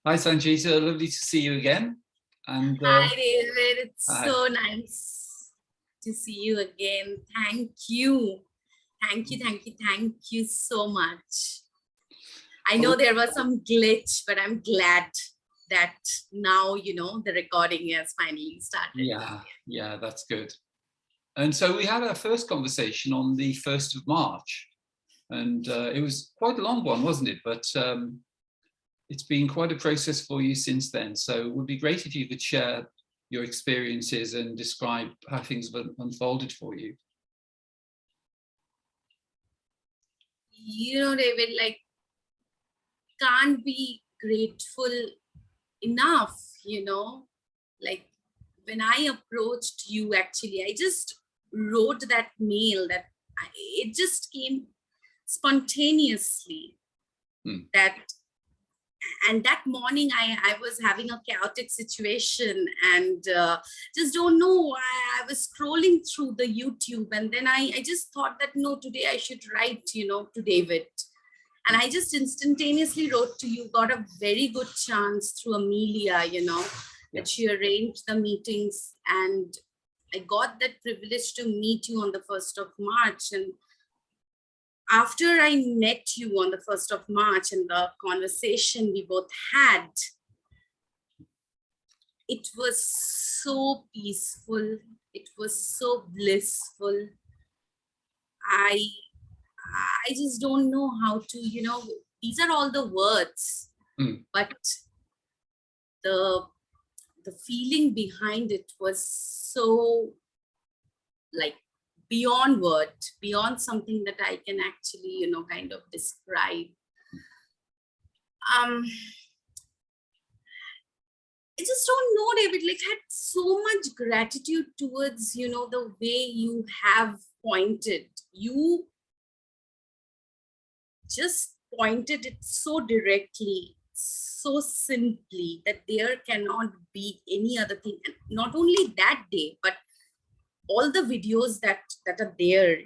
Hi, Sanchita. Lovely to see you again. And Hi, David. It's hi. so nice to see you again. Thank you. Thank you so much. I know there was some glitch, but I'm glad that now, the recording has finally started. Yeah, that's good. And so we had our first conversation on the 1st of March. And it was quite a long one, wasn't it? But it's been quite a process for you since then. So it would be great if you could share your experiences and describe how things have unfolded for you. David, can't be grateful enough, like when I approached you, actually, I just wrote that mail that it just came spontaneously. And that morning I was having a chaotic situation and just don't know why I was scrolling through the YouTube, and then I just thought that no, today I should write, to David. And I just instantaneously wrote to you, got a very good chance through Amelia, that she arranged the meetings, and I got that privilege to meet you on the 1st of March. And after I met you on the 1st of March and the conversation we both had, it was so peaceful. It was so blissful. I just don't know how to, these are all the words, but the feeling behind it was so like beyond word, beyond something that I can actually, kind of describe. I just don't know, David, had so much gratitude towards, the way you have pointed. You just pointed it so directly, so simply, that there cannot be any other thing. And not only that day, but all the videos that are there,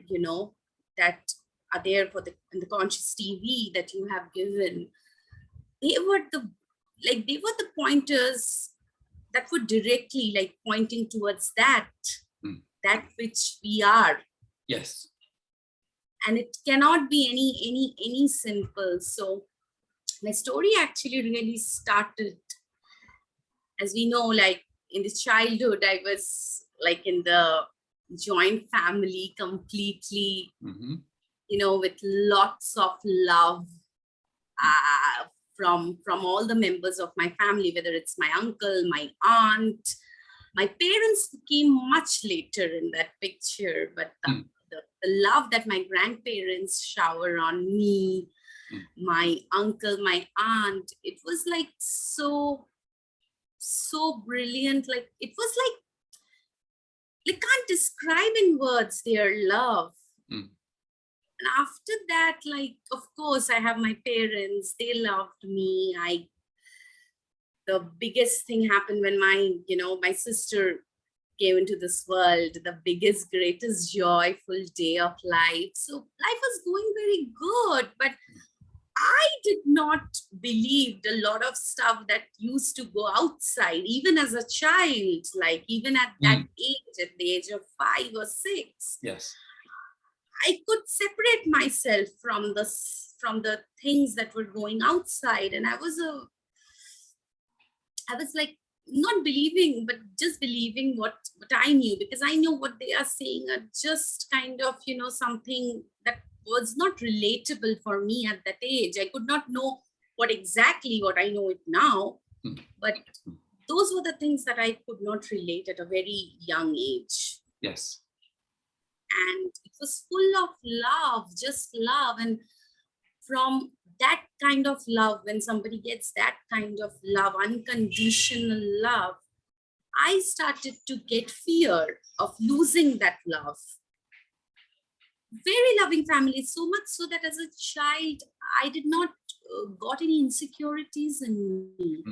that are there in the Conscious TV that you have given, they were the pointers that were directly pointing towards that which we are. Yes. And it cannot be any simple. So my story actually really started, as we know, in the childhood, I was in the joint family completely, with lots of love from all the members of my family, whether it's my uncle, my aunt. My parents came much later in that picture, but the love that my grandparents shower on me, my uncle, my aunt, it was so brilliant. It was can't describe in words their love. And after that, of course, I have my parents. They loved me. The biggest thing happened when my sister came into this world, the biggest, greatest, joyful day of life. So life was going very good, but I did not believe a lot of stuff that used to go outside, even as a child, even at that age, at the age of 5 or 6. Yes. I could separate myself from the things that were going outside. And I was not believing, but just believing what I knew, because I know what they are saying are just kind of, something that was not relatable for me at that age. I could not know what I know it now, but those were the things that I could not relate at a very young age. Yes. And it was full of love, just love. And from that kind of love, when somebody gets that kind of love, unconditional love, I started to get fear of losing that love. Very loving family, so much so that as a child, I did not got any insecurities in me.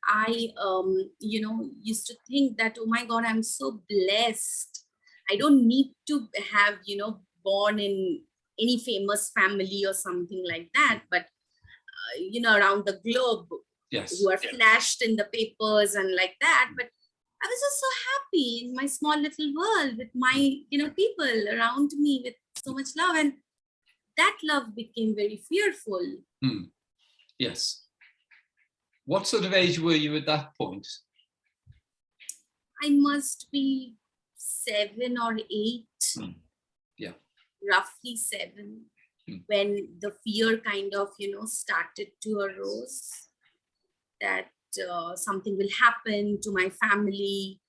I, used to think that, oh my God, I'm so blessed. I don't need to have, born in any famous family or something like that. But, around the globe, Yes. who are flashed in the papers and like that. But I was just so happy in my small little world with my, people around me with so much love. And that love became very fearful. Yes. What sort of age were you at that point? I must be 7 or 8. Yeah. Roughly 7. When the fear kind of, started to arose that something will happen to my family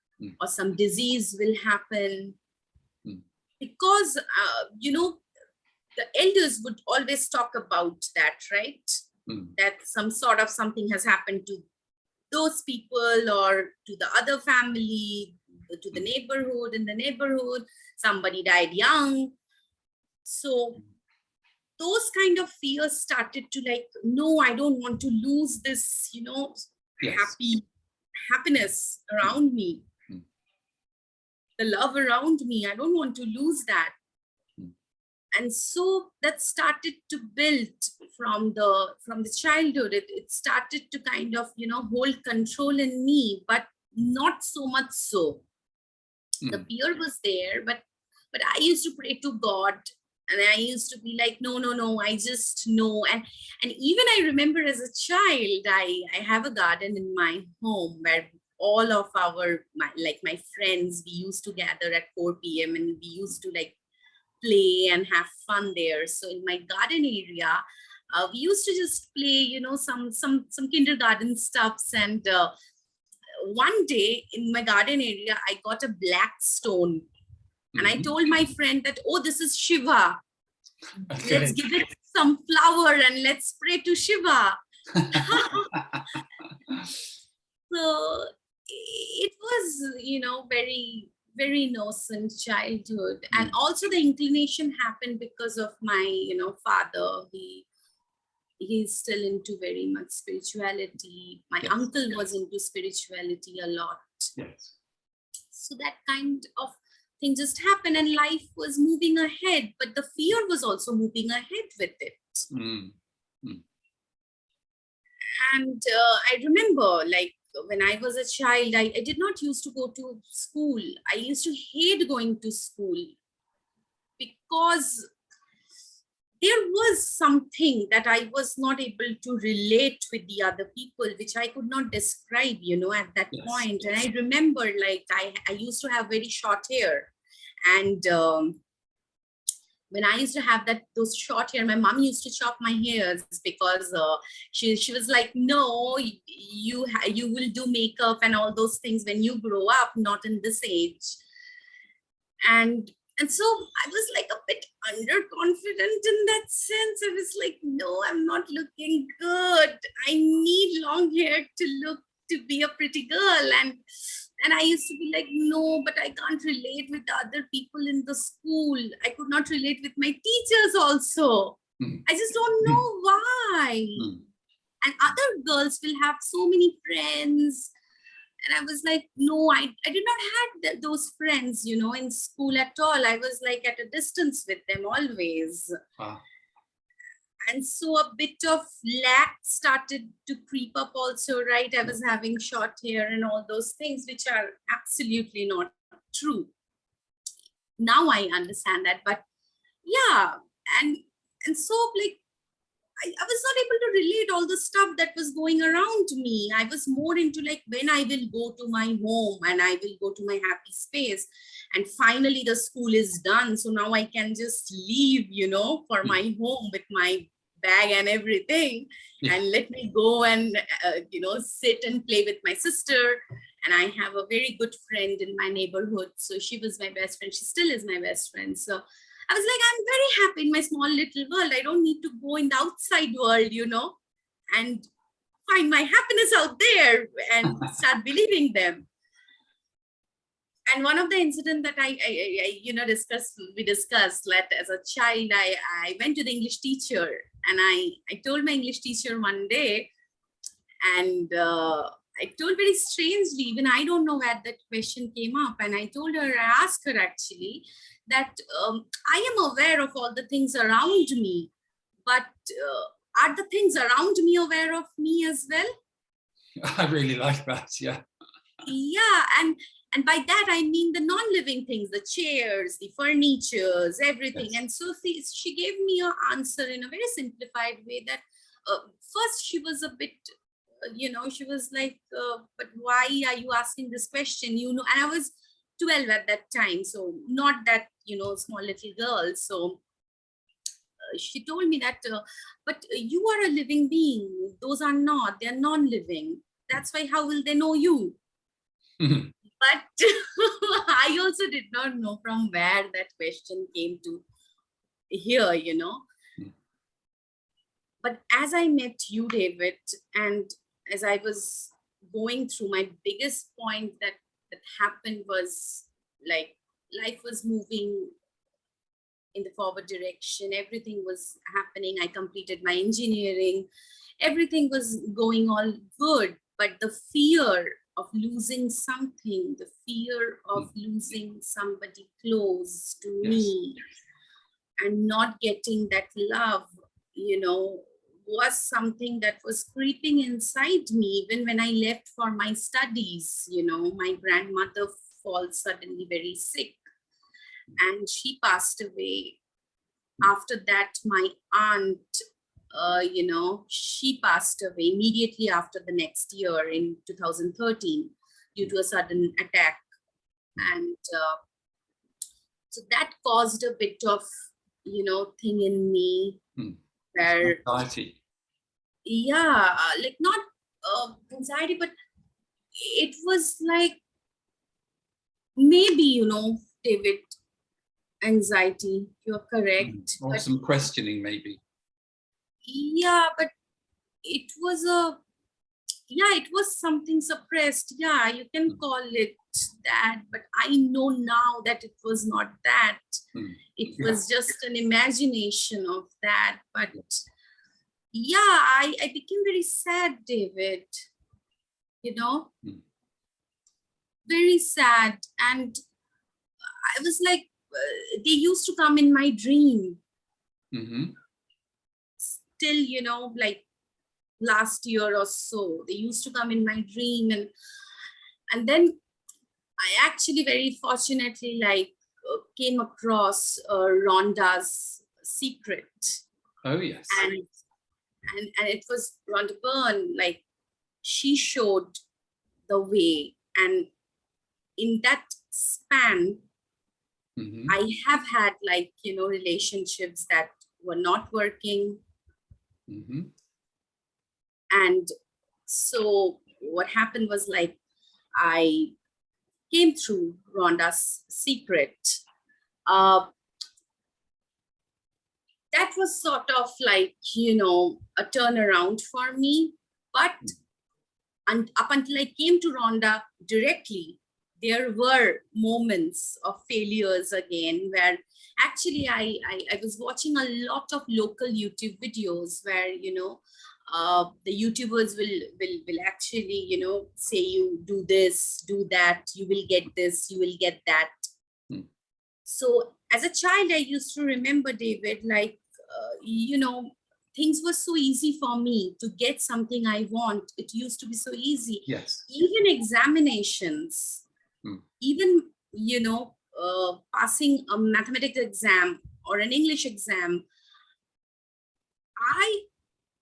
or some disease will happen. Because, the elders would always talk about that, right? That some sort of something has happened to those people or to the other family, to the neighborhood, in the neighborhood, somebody died young. So those kind of fears started to like, no, I don't want to lose this, Yes. happiness around me. The love around me, I don't want to lose that. And so that started to build from the childhood. It started to kind of, hold control in me, but not so much so. The fear was there, but I used to pray to God. And I used to be like, no, I just know. And even I remember as a child, I have a garden in my home where all of my friends, we used to gather at 4 p.m. and we used to like play and have fun there. So in my garden area, we used to just play, some kindergarten stuffs. And one day in my garden area, I got a black stone. And I told my friend that, oh, this is Shiva. Okay. Let's give it some flower and let's pray to Shiva. So it was, very, very innocent childhood. And also the inclination happened because of my, father. He's still into very much spirituality. My uncle was into spirituality a lot. Yes. So that kind of thing just happened and life was moving ahead, but the fear was also moving ahead with it. And I remember, like, when I was a child, I did not used to go to school. I used to hate going to school because there was something that I was not able to relate with the other people, which I could not describe, at that point. And I remember, like, I used to have very short hair. And when I used to have those short hair, my mom used to chop my hairs because she was like, no, you will do makeup and all those things when you grow up, not in this age. And so I was like a bit underconfident in that sense. I was like, no, I'm not looking good. I need long hair to be a pretty girl. And I used to be like, no, but I can't relate with the other people in the school. I could not relate with my teachers also. I just don't know why. And other girls will have so many friends. And I was like, no, I did not have those friends, in school at all. I was like at a distance with them always. Wow. And so a bit of lack started to creep up also, right? I was having short hair and all those things, which are absolutely not true. Now I understand that, but yeah. And so like, I was not able to relate all the stuff that was going around me. I was more into like when I will go to my home and I will go to my happy space. And finally the school is done. So now I can just leave, for my home with my bag and everything. And let me go and, sit and play with my sister. And I have a very good friend in my neighborhood. So she was my best friend. She still is my best friend. So I was like, I'm very happy in my small little world. I don't need to go in the outside world, and find my happiness out there and start believing them. And one of the incidents that I we discussed that as a child, I went to the English teacher and I told my English teacher one day, and I told very strangely, even I don't know where that question came up. And I told her, I asked her actually, that I am aware of all the things around me, but are the things around me aware of me as well? I really like that. Yeah. Yeah, and by that I mean the non-living things, the chairs, the furnitures, everything. Yes. And so she gave me an answer in a very simplified way that first she was a bit, she was like, but why are you asking this question? And I was 12 at that time, so not that, small little girl. So she told me that, but you are a living being. Those are not, they're non-living. That's why, how will they know you? But I also did not know from where that question came to here, But as I met you, David, and as I was going through, my biggest point that happened was like life was moving in the forward direction. Everything was happening. I completed my engineering. Everything was going all good. But the fear of losing something, the fear of losing somebody close to me and not getting that love, was something that was creeping inside me. Even when I left for my studies, my grandmother falls suddenly very sick and she passed away. After that, my aunt, she passed away immediately after the next year in 2013 due to a sudden attack. And so that caused a bit of, thing in me where, anxiety. Yeah, like not anxiety, but it was like maybe, David, anxiety, you're correct. Or But some questioning, maybe. yeah, but it was it was something suppressed. Yeah, you can call it that, but I know now that it was not that. It was just an imagination of that. But yeah, I became very sad, David, very sad. And I was like, they used to come in my dream. Still, like last year or so, they used to come in my dream. And then I actually very fortunately came across Rhonda's secret. Oh, yes. And it was Rhonda Byrne, like she showed the way. And in that span, I have had relationships that were not working. And so what happened was I came through Rhonda's secret. That was sort of a turnaround for me. But up until I came to Rhonda directly, there were moments of failures again, where actually I was watching a lot of local YouTube videos where, the YouTubers will actually, say you do this, do that, you will get this, you will get that. So as a child, I used to remember, David, things were so easy for me to get something I want. It used to be so easy. Yes. Even examinations, even, passing a mathematics exam or an English exam, I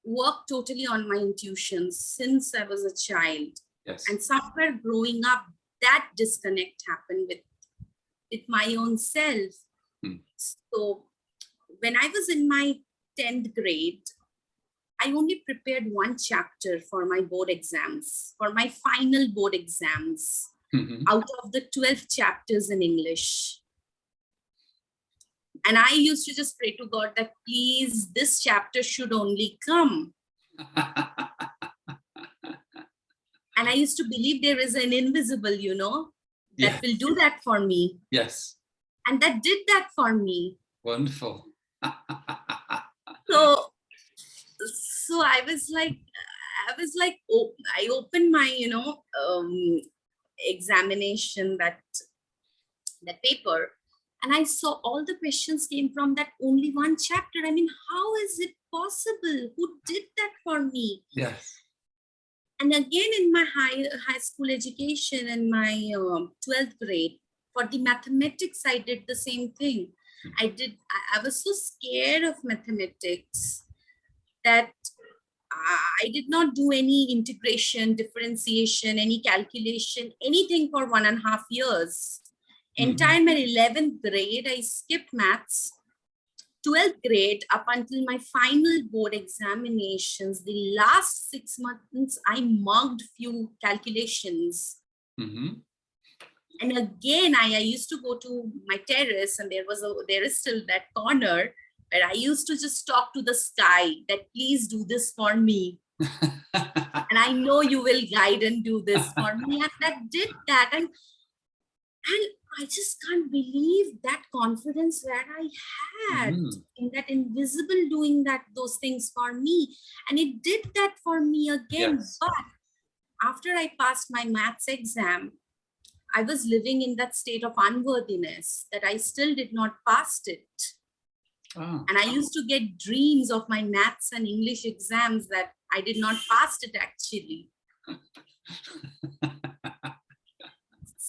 worked totally on my intuition since I was a child. Yes. And somewhere growing up, that disconnect happened with my own self. So when I was in my 10th grade, I only prepared one chapter for my board exams, for my final board exams, out of the 12 chapters in English. And I used to just pray to God that, please, this chapter should only come. And I used to believe there is an invisible, that will do that for me. Yes. And that did that for me. Wonderful. So I was like, I opened my, examination, that paper, and I saw all the questions came from that only one chapter. I mean, how is it possible? Who did that for me? Yes. And again, in my high school education, in my 12th grade, for the mathematics, I did the same thing. I was so scared of mathematics that I did not do any integration, differentiation, any calculation, anything for 1.5 years. Entire my 11th grade, I skipped maths. 12th grade, up until my final board examinations, the last 6 months, I mugged few calculations. And again, I used to go to my terrace, and there is still that corner where I used to just talk to the sky that please do this for me. And I know you will guide and do this for me. And that did that. And I just can't believe that confidence that I had in that invisible doing those things for me. And it did that for me again. Yes. But after I passed my maths exam, I was living in that state of unworthiness that I still did not pass it. Oh. And I used to get dreams of my maths and English exams that I did not pass it actually.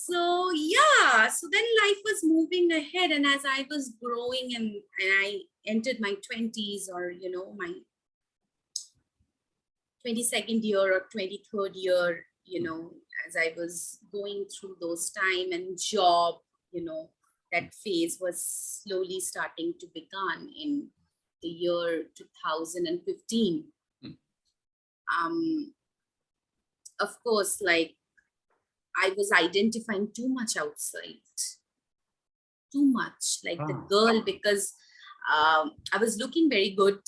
So yeah, so then life was moving ahead, and as I was growing and I entered my 20s, or my 22nd year or 23rd year, as I was going through those time and job, that phase was slowly starting to begin in the year 2015. Of course, like, I was identifying too much outside, too much like the girl, because I was looking very good,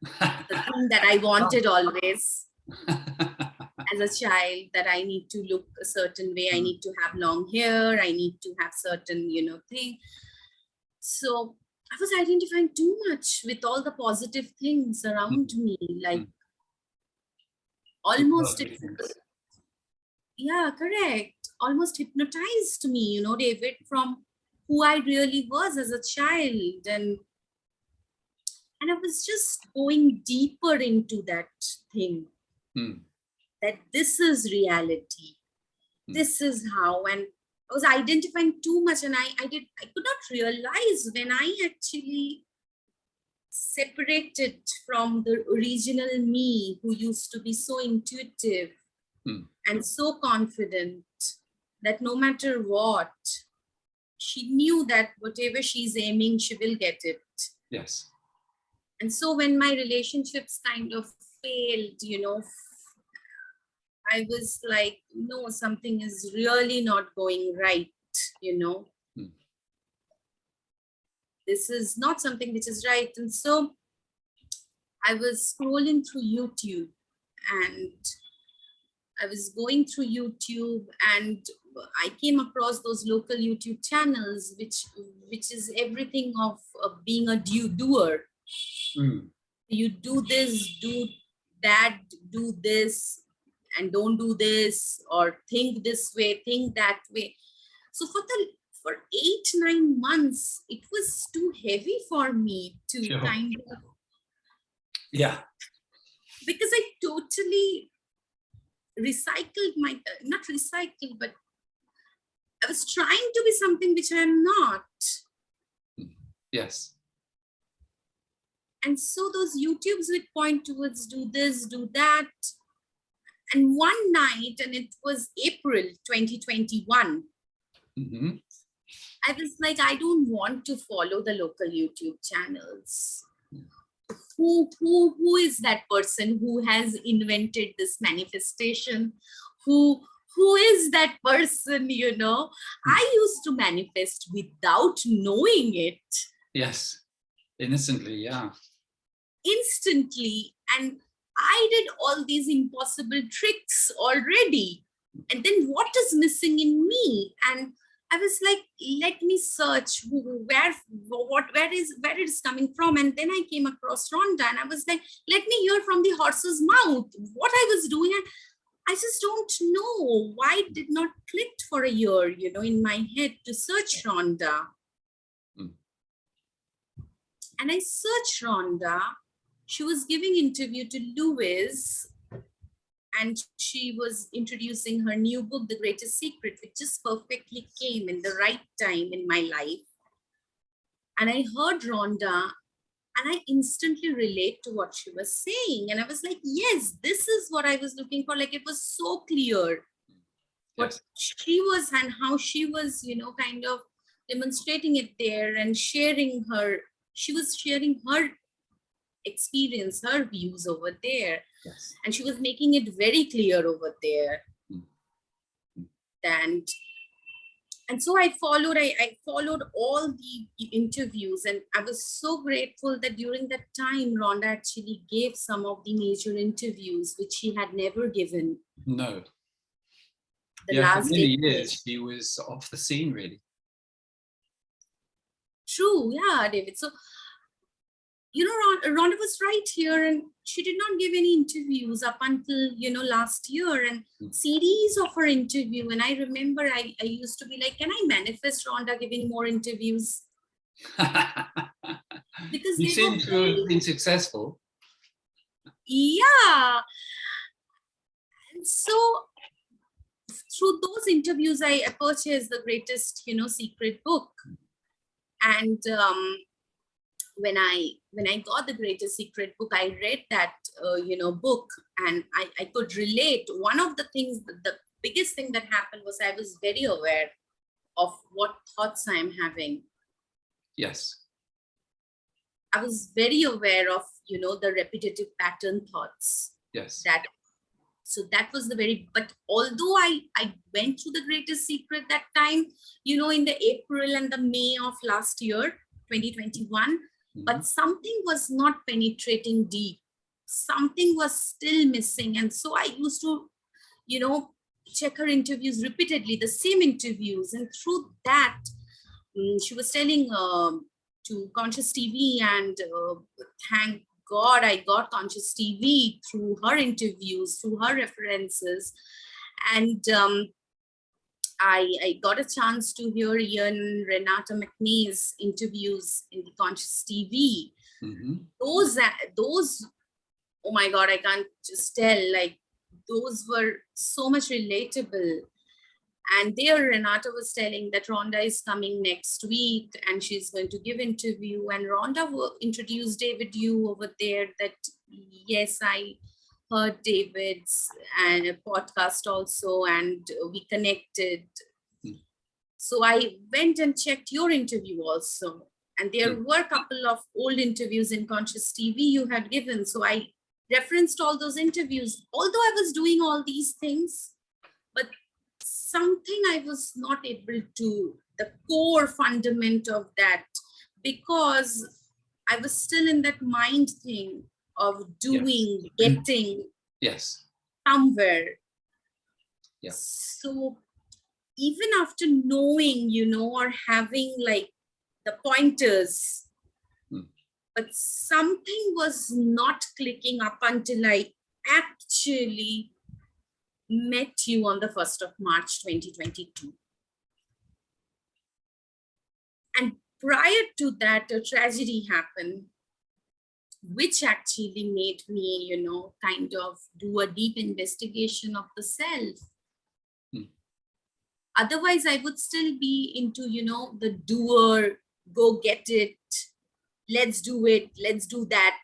the thing that I wanted always as a child, that I need to look a certain way, I need to have long hair, I need to have certain, thing. So I was identifying too much with all the positive things around me, like almost yeah, correct. Almost hypnotized me, David, from who I really was as a child. And I was just going deeper into that thing, that this is reality. This is how, and I was identifying too much, and I could not realize when I actually separated from the original me, who used to be so intuitive and so confident that no matter what, she knew that whatever she's aiming, she will get it. Yes. And so when my relationships kind of failed, I was like, no, something is really not going right, This is not something which is right. And so I was scrolling through YouTube, and I was going through YouTube, and I came across those local YouTube channels, which is everything of being a doer. You do this, do that, do this, and don't do this, or think this way, think that way. So for 8-9 months, it was too heavy for me to kind of. Yeah. Because I totally not recycled, but I was trying to be something which I'm not. Yes. And so those YouTubes would point towards do this, do that. And one night, and it was April 2021, I was like, I don't want to follow the local YouTube channels. Who is that person who has invented this manifestation? Who is that person, I used to manifest without knowing it. Yes, innocently, yeah. Instantly. And I did all these impossible tricks already. And then what is missing in me? And I was like, let me search where it is coming from. And then I came across Rhonda, and I was like, let me hear from the horse's mouth what I was doing. And I just don't know why it did not click for a year, in my head to search Rhonda. And I searched Rhonda. She was giving interview to Lewis, and she was introducing her new book, The Greatest Secret, which just perfectly came in the right time in my life. And I heard Rhonda, and I instantly relate to what she was saying. And I was like, yes, this is what I was looking for. Like, it was so clear what she was and how she was, kind of demonstrating it there and she was sharing her experience, her views over there. Yes. And she was making it very clear over there. And so I followed all the interviews, and I was so grateful that during that time, Rhonda actually gave some of the major interviews, which she had never given. No. The last for many decade. years, she was off the scene, really. True, yeah, David. So, Rhonda was right here, and she did not give any interviews up until, last year, and series of her interview. And I remember I used to be like, can I manifest Rhonda giving more interviews? Because you seem to have been successful. Yeah. And so through those interviews, I purchased The Greatest, Secret book. And when I got The Greatest Secret book, I read that, book, and I could relate. One of the things, the biggest thing that happened was I was very aware of what thoughts I'm having. Yes. I was very aware of, the repetitive pattern thoughts. Yes. So that was but although I went through The Greatest Secret that time, in the April and the May of last year, 2021, but something was not penetrating deep. Something was still missing. And so I used to, check her interviews repeatedly, the same interviews. And through that, she was telling to Conscious TV, and thank God I got Conscious TV through her interviews, through her references. And I got a chance to hear Ian Renata McNee's interviews in the Conscious TV. Those, oh my God, I can't just tell, like, those were so much relatable. And there Renata was telling that Rhonda is coming next week and she's going to give interview. And Rhonda introduced David Yu over there, that yes, I heard David's and a podcast also, and we connected. So I went and checked your interview also. And there were a couple of old interviews in Conscious TV you had given. So I referenced all those interviews, although I was doing all these things, but something I was not able to, the core fundament of that, because I was still in that mind thing of doing, getting somewhere. So even after knowing, or having like the pointers, but something was not clicking up until I actually met you on the 1st of March, 2022. And prior to that, a tragedy happened, which actually made me, kind of do a deep investigation of the self. Otherwise, I would still be into, the doer, go get it, let's do it, let's do that,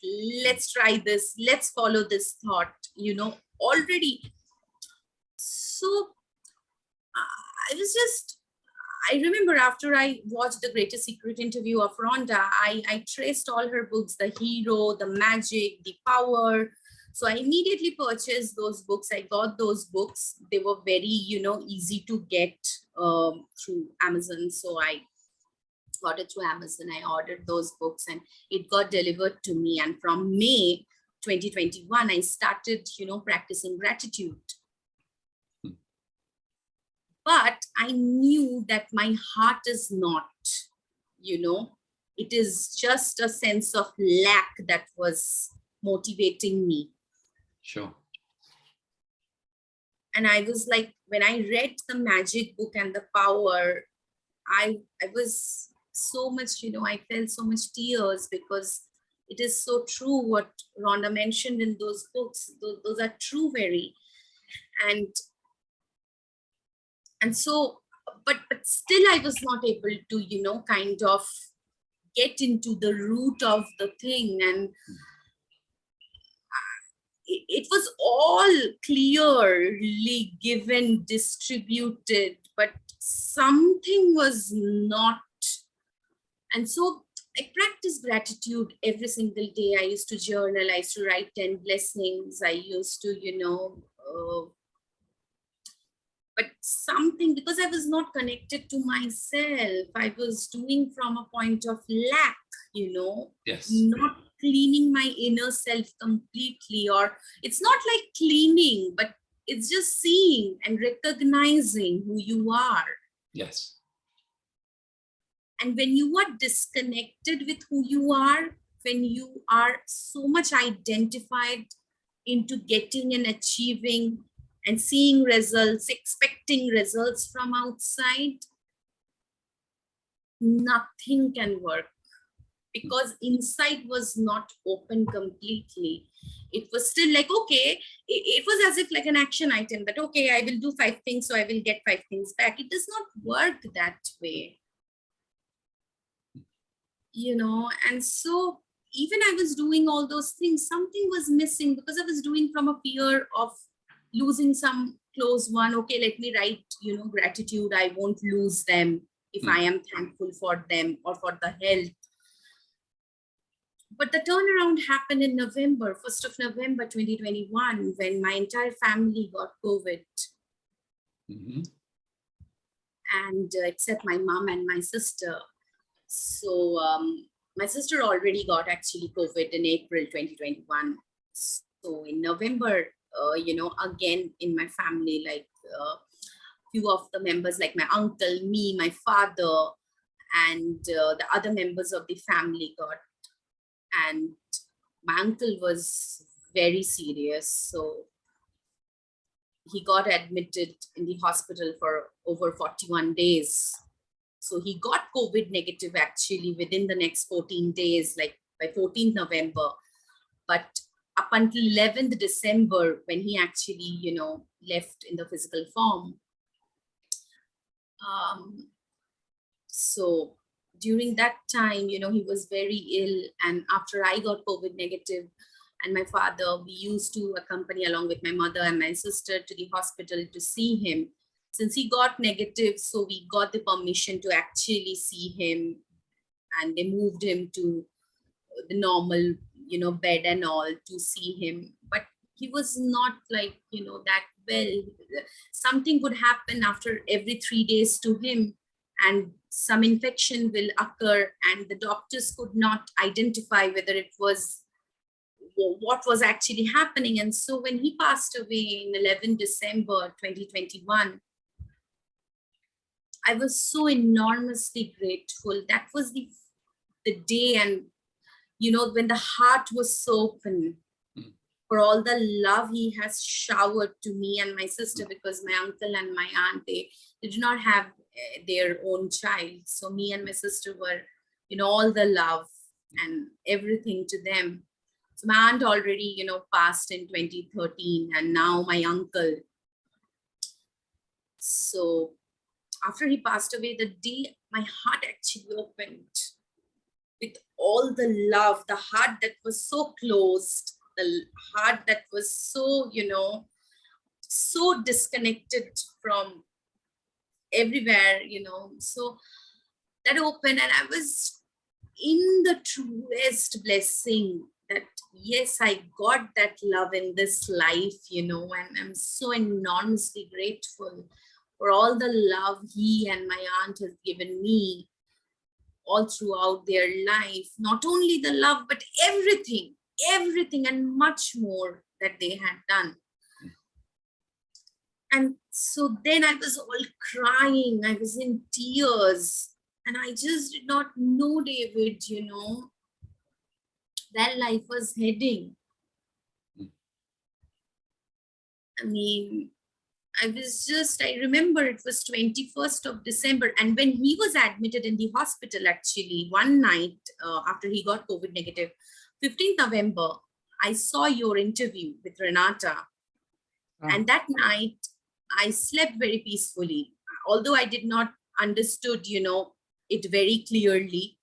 let's try this, let's follow this thought, already. So I remember after I watched The Greatest Secret interview of Rhonda, I traced all her books, The Hero, The Magic, The Power. So I immediately purchased those books. I got those books. They were very, easy to get through Amazon. So I got it through Amazon. I ordered those books and it got delivered to me. And from May 2021, I started, practicing gratitude. But I knew that my heart is not, it is just a sense of lack that was motivating me. Sure. And I was like, when I read the Magic book and The Power, I was so much, I felt so much tears, because it is so true what Rhonda mentioned in those books. Those are true very. And so, but still I was not able to, kind of get into the root of the thing. And it was all clearly given, distributed, but something was not. And so I practiced gratitude every single day. I used to journal, I used to write 10 blessings. I used to, but something, because I was not connected to myself, I was doing from a point of lack, Yes. not cleaning my inner self completely. Or it's not like cleaning, but it's just seeing and recognizing who you are. Yes. And when you are disconnected with who you are, when you are so much identified into getting and achieving and seeing results, expecting results from outside, nothing can work, because inside was not open completely. It was still like, okay, it was as if like an action item that, okay, I will do 5 things, so I will get 5 things back. It does not work that way. And so even I was doing all those things, something was missing, because I was doing from a fear of losing some close one. Okay, let me write, gratitude. I won't lose them if I am thankful for them or for the health. But the turnaround happened in November, 1st of November, 2021, when my entire family got COVID. And except my mom and my sister. So my sister already got actually COVID in April 2021. So in November, again in my family, like few of the members, like my uncle, me, my father, and the other members of the family got. And my uncle was very serious. So he got admitted in the hospital for over 41 days. So he got COVID negative actually within the next 14 days, like by 14th November. But up until 11th December, when he actually, left in the physical form. So during that time, he was very ill. And after I got COVID negative, and my father, we used to accompany along with my mother and my sister to the hospital to see him. Since he got negative, so we got the permission to actually see him, and they moved him to the normal, bed and all to see him. But he was not like, that well. Something would happen after every 3 days to him, and some infection will occur, and the doctors could not identify whether it was what was actually happening. And so when he passed away in 11 December 2021, I was so enormously grateful. That was the day, and when the heart was so open for all the love he has showered to me and my sister, because my uncle and my aunt, they did not have their own child. So me and my sister were, all the love and everything to them. So my aunt already, passed in 2013, and now my uncle. So after he passed away, the day my heart actually opened with all the love, the heart that was so closed, the heart that was so, so disconnected from everywhere, so that opened, and I was in the truest blessing that, yes, I got that love in this life, and I'm so enormously grateful for all the love he and my aunt has given me all throughout their life. Not only the love, but everything and much more that they had done. And so then I was all crying, I was in tears, and I just did not know, David, where life was heading. I mean, I remember it was 21st of December. And when he was admitted in the hospital, actually, one night after he got COVID negative, 15th November, I saw your interview with Renata. And that night, I slept very peacefully. Although I did not understood, it very clearly,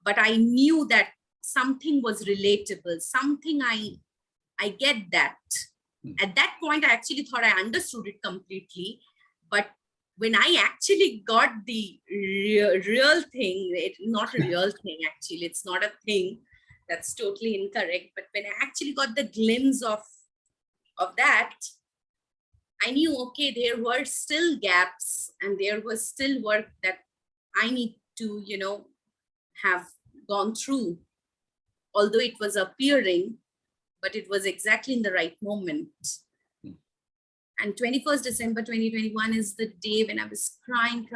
but I knew that something was relatable, something I get that. At that point, I actually thought I understood it completely. But when I actually got the real thing, not a real thing, actually, it's not a thing. That's totally incorrect. But when I actually got the glimpse of that, I knew, okay, there were still gaps and there was still work that I need to, have gone through. Although it was appearing, but it was exactly in the right moment. And 21st December 2021 is the day when I was crying.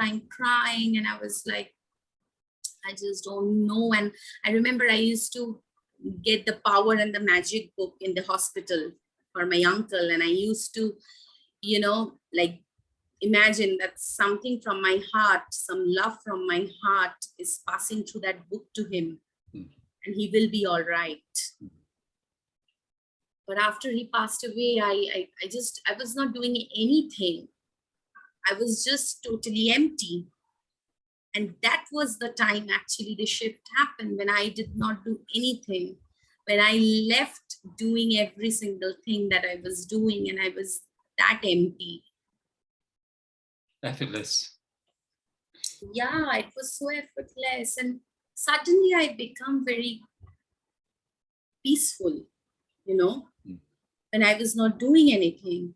And I was like, I just don't know. And I remember I used to get the Power and the Magic book in the hospital for my uncle. And I used to, like, imagine that something from my heart, some love from my heart is passing through that book to him, and he will be all right. But after he passed away, I was not doing anything. I was just totally empty. And that was the time actually the shift happened, when I did not do anything, when I left doing every single thing that I was doing, and I was that empty. Effortless. Yeah, it was so effortless. And suddenly I become very peaceful, when I was not doing anything.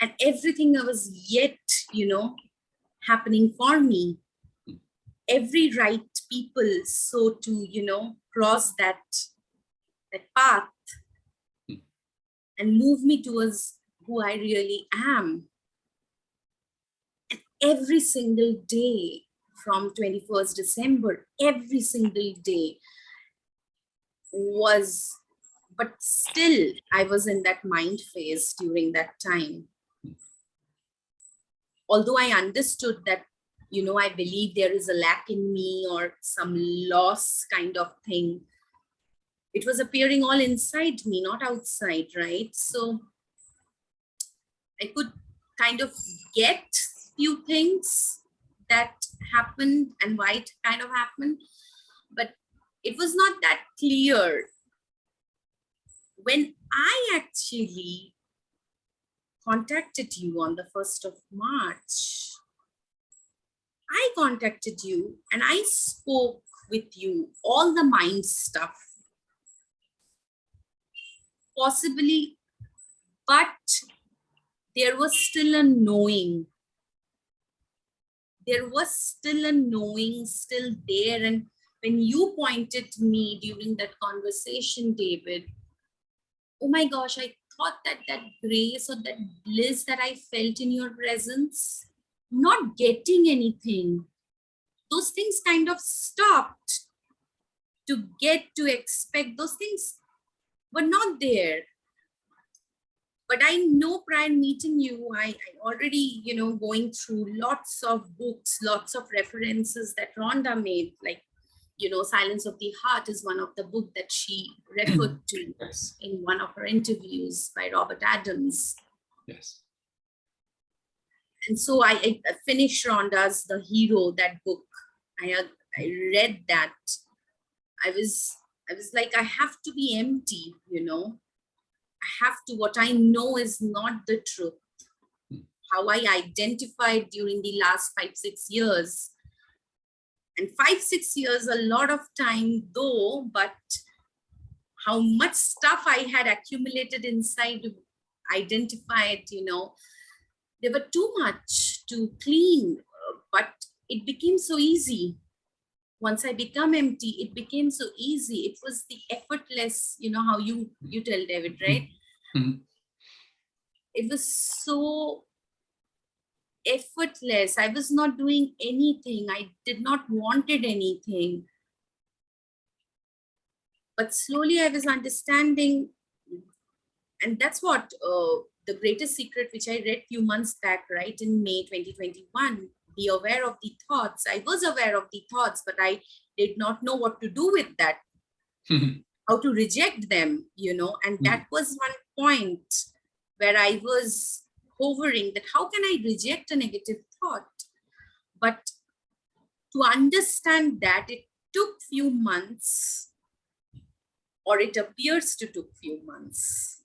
And everything was yet, happening for me. Every right people so to, cross that path and move me towards who I really am. And every single day from 21st December, every single day was, but still I was in that mind phase during that time. Although I understood that, I believe there is a lack in me or some loss kind of thing, it was appearing all inside me, not outside, right? So I could kind of get few things that happened and why it kind of happened, but it was not that clear. When I actually contacted you on the 1st of March, I contacted you and I spoke with you all the mind stuff, possibly, but there was still a knowing. There was still a knowing still there. And when you pointed me during that conversation, David, oh my gosh, I thought that grace or that bliss that I felt in your presence, not getting anything, those things kind of stopped to expect. Those things were not there. But I know prior meeting you, I already, going through lots of books, lots of references that Rhonda made, like, Silence of the Heart is one of the books that she referred to Yes. in one of her interviews by Robert Adams. Yes. And so I finished Rhonda's The Hero, that book. I read that. I was like, I have to be empty, I have to, what I know is not the truth. How I identified during the last 5-6 years. And 5-6 years, a lot of time though, but how much stuff I had accumulated inside, identified, there were too much to clean, but it became so easy. Once I become empty, it became so easy. It was the effortless, how you tell, David, right? Mm-hmm. It was so effortless. I was not doing anything. I did not wanted anything. But slowly I was understanding. And that's what the greatest secret, which I read few months back, right, in May 2021. Be aware of the thoughts. I was aware of the thoughts, but I did not know what to do with that. How to reject them, and that was one point. where I was hovering that how can I reject a negative thought? But to understand that, it took few months, or it appears to took few months.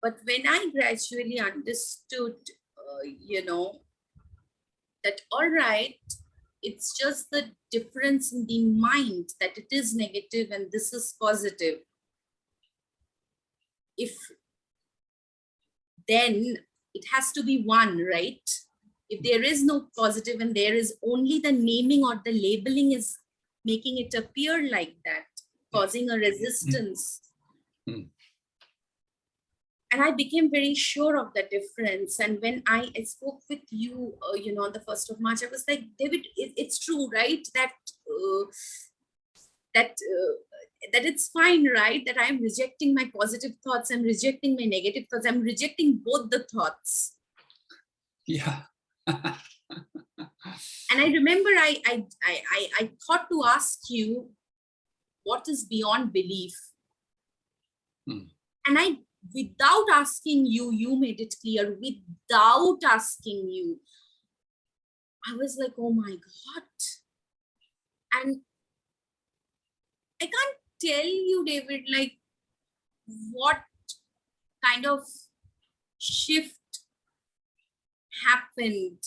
But when I gradually understood, that all right, it's just the difference in the mind, that it is negative and this is positive. If then it has to be one, right? If there is no positive and there is only the naming or the labeling is making it appear like that, causing a resistance. Mm. And I became very sure of the difference. And when I spoke with you, on the 1st of March, I was like, David, it's true, right? That it's fine, right? That I'm rejecting my positive thoughts, I'm rejecting my negative thoughts, I'm rejecting both the thoughts. Yeah. And I remember I thought to ask you, what is beyond belief? Hmm. And without asking you, you made it clear. Without asking you, I was like, oh my God. And I can't tell you, David, like what kind of shift happened.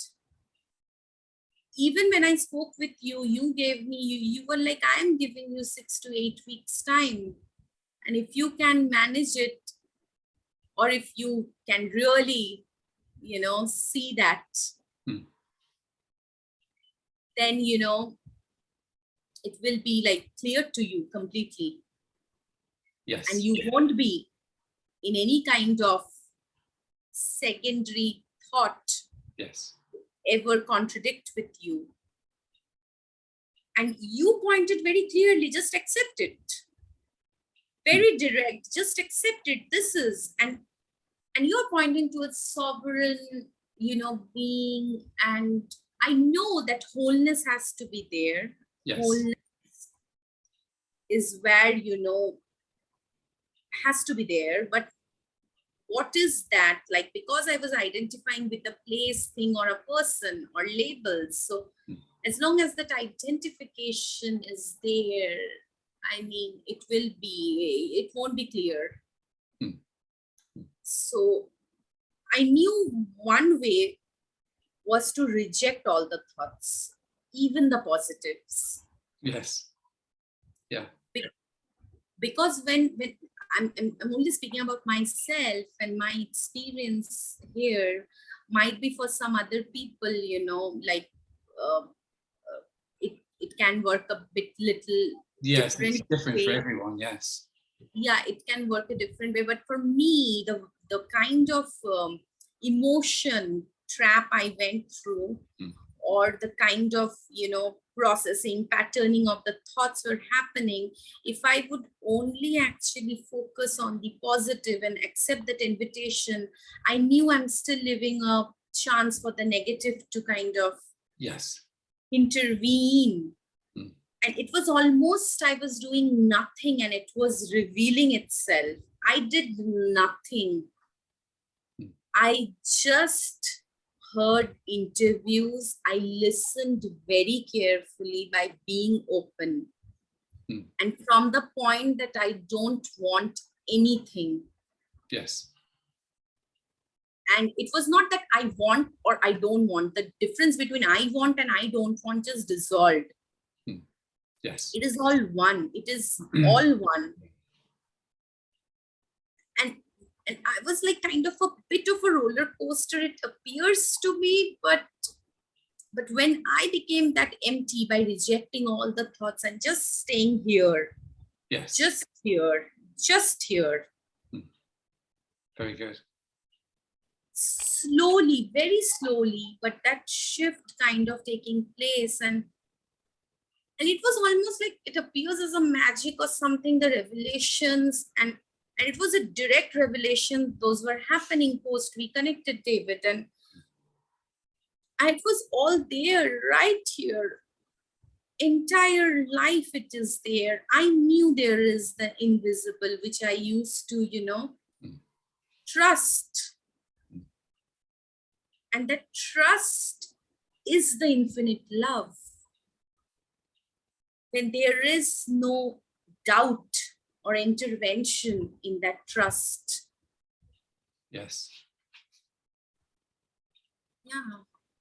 Even when I spoke with you, you gave me, you were like, I am giving you 6 to 8 weeks time. And if you can manage it, or if you can really, see that, then, it will be like clear to you completely. Yes. And you won't be in any kind of secondary thought. Yes. Ever contradict with you. And you pointed very clearly, just accept it. Very direct, just accept it. This is, and you're pointing to a sovereign, being. And I know that wholeness has to be there. Yes. Wholeness is where, has to be there. But what is that? Like, because I was identifying with a place, thing, or a person, or labels. So as long as that identification is there, I mean, it won't be clear. So I knew one way was to reject all the thoughts, even the positives. Yes. Yeah. Because when I'm only speaking about myself, and my experience here might be for some other people, like it can work a bit little different. It's different way. For everyone. Yes. Yeah, it can work a different way. But for me, the kind of emotion trap I went through, or the kind of, processing, patterning of the thoughts were happening, if I would only actually focus on the positive and accept that invitation, I knew I'm still leaving a chance for the negative to kind of intervene. And it was almost, I was doing nothing and it was revealing itself. I did nothing. I just heard interviews. I listened very carefully by being open. And from the point that I don't want anything. Yes. And it was not that I want or I don't want. The difference between I want and I don't want just dissolved. Yes. It is all one. It is all one. And I was like kind of a bit of a roller coaster, it appears to me, but when I became that empty by rejecting all the thoughts and just staying here, just here. Very good. Slowly, very slowly, but that shift kind of taking place, and it was almost like it appears as a magic or something, the revelations, and it was a direct revelation. Those were happening post we connected, David, and it was all there right here. entire life it is there. I knew there is the invisible, which I used to, trust. And that trust is the infinite love. When there is no doubt or intervention in that trust. Yes. Yeah.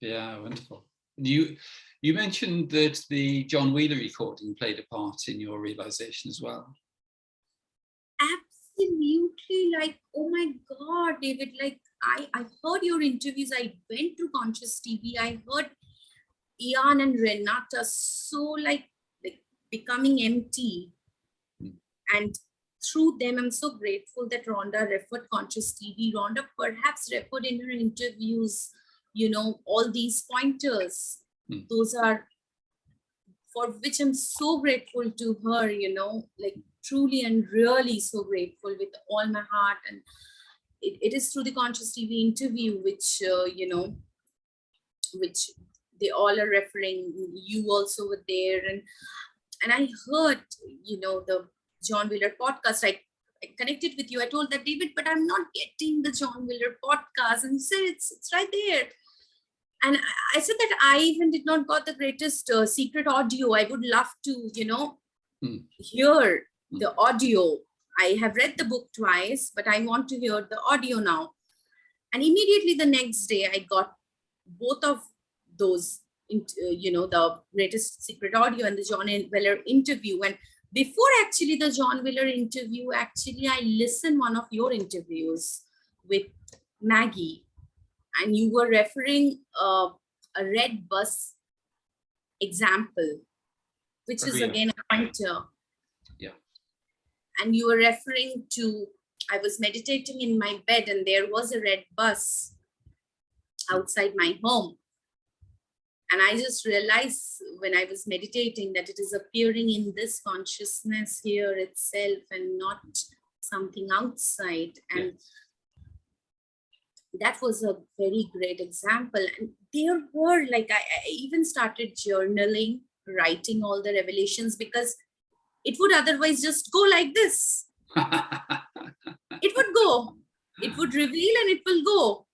Yeah, wonderful. You mentioned that the John Wheeler recording played a part in your realization as well. Absolutely. Like, oh my God, David, like I heard your interviews. I went through Conscious TV. I heard Ian and Renata so like becoming empty. And through them, I'm so grateful that Rhonda referred Conscious TV. Rhonda perhaps referred in her interviews, all these pointers. Those are for which I'm so grateful to her, like truly and really so grateful with all my heart. And it is through the Conscious TV interview, which, which they all are referring, you also were there. And I heard, the John Wheeler podcast. I connected with you. I told that, David, but I'm not getting the John Wheeler podcast. And he said, it's right there. And I said that I even did not got the greatest secret audio. I would love to, hear the audio. I have read the book twice, but I want to hear the audio now. And immediately the next day, I got both of those, the greatest secret audio and the John Wheeler interview. And before actually the John Wheeler interview, actually, I listened one of your interviews with Maggie. And you were referring a red bus example, which is again a pointer. Yeah. And you were referring to, I was meditating in my bed and there was a red bus outside my home. And I just realized when I was meditating that it is appearing in this consciousness here itself and not something outside. And that was a very great example. And there were like, I even started journaling, writing all the revelations, because it would otherwise just go like this. It would go, it would reveal and it will go.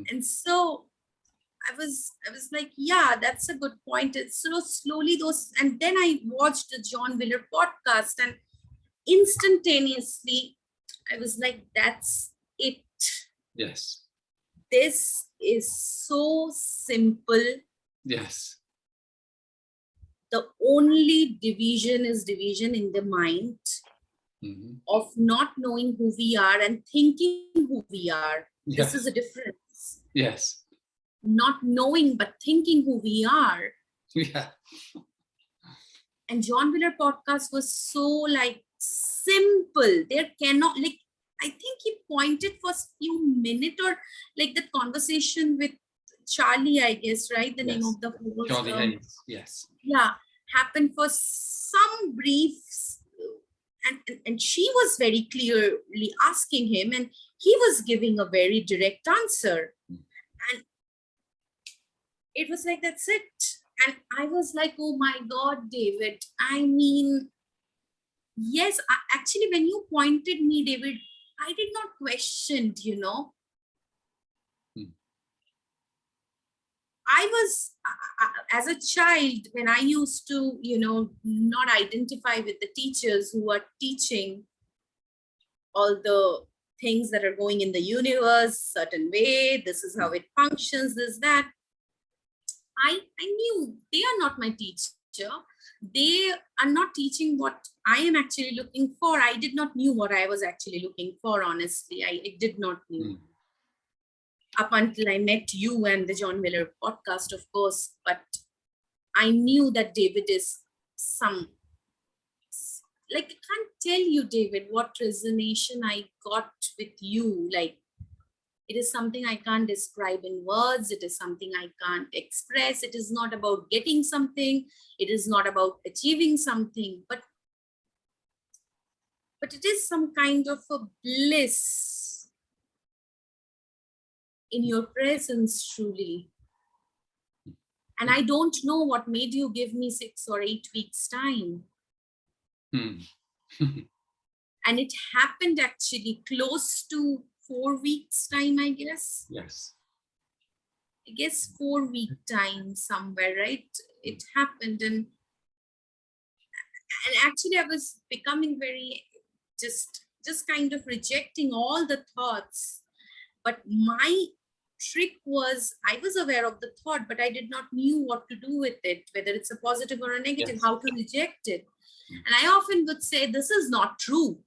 And so I was like, yeah, that's a good point. It's so slowly those, and then I watched the John Wheeler podcast and instantaneously I was like, that's it. Yes. This is so simple. Yes. The only division is division in the mind of not knowing who we are and thinking who we are. Yes. This is a difference. Yes. Not knowing, but thinking who we are. Yeah. And John Wheeler podcast was so like simple. There cannot, like, I think he pointed for a few minutes, or like that conversation with Charlie, I guess, right? The name of the host. Charlie Hayes. Yes. Yeah. Happened for some briefs. And she was very clearly asking him, and he was giving a very direct answer. And it was like, that's it. And I was like, oh my God, David. I mean, yes, actually, when you pointed me, David, I did not question, I was, as a child, when I used to, not identify with the teachers who are teaching all the things that are going in the universe, certain way, this is how it functions, this, that. I knew they are not my teacher. They are not teaching what I am actually looking for. I did not knew what I was actually looking for, honestly. I did not know. Up until I met you and the John Wheeler podcast, of course. But I knew that David is like, I can't tell you, David, what resonance I got with you. Like, it is something I can't describe in words. It is something I can't express. It is not about getting something. It is not about achieving something, but it is some kind of a bliss in your presence, truly. And I don't know what made you give me 6 or 8 weeks time. And it happened actually close to 4 weeks time, I guess. Yes. I guess 4 week time somewhere, right? It happened. And actually I was becoming very just kind of rejecting all the thoughts. But my trick was, I was aware of the thought, but I did not knew what to do with it, whether it's a positive or a negative, how to reject it. And I often would say, this is not true.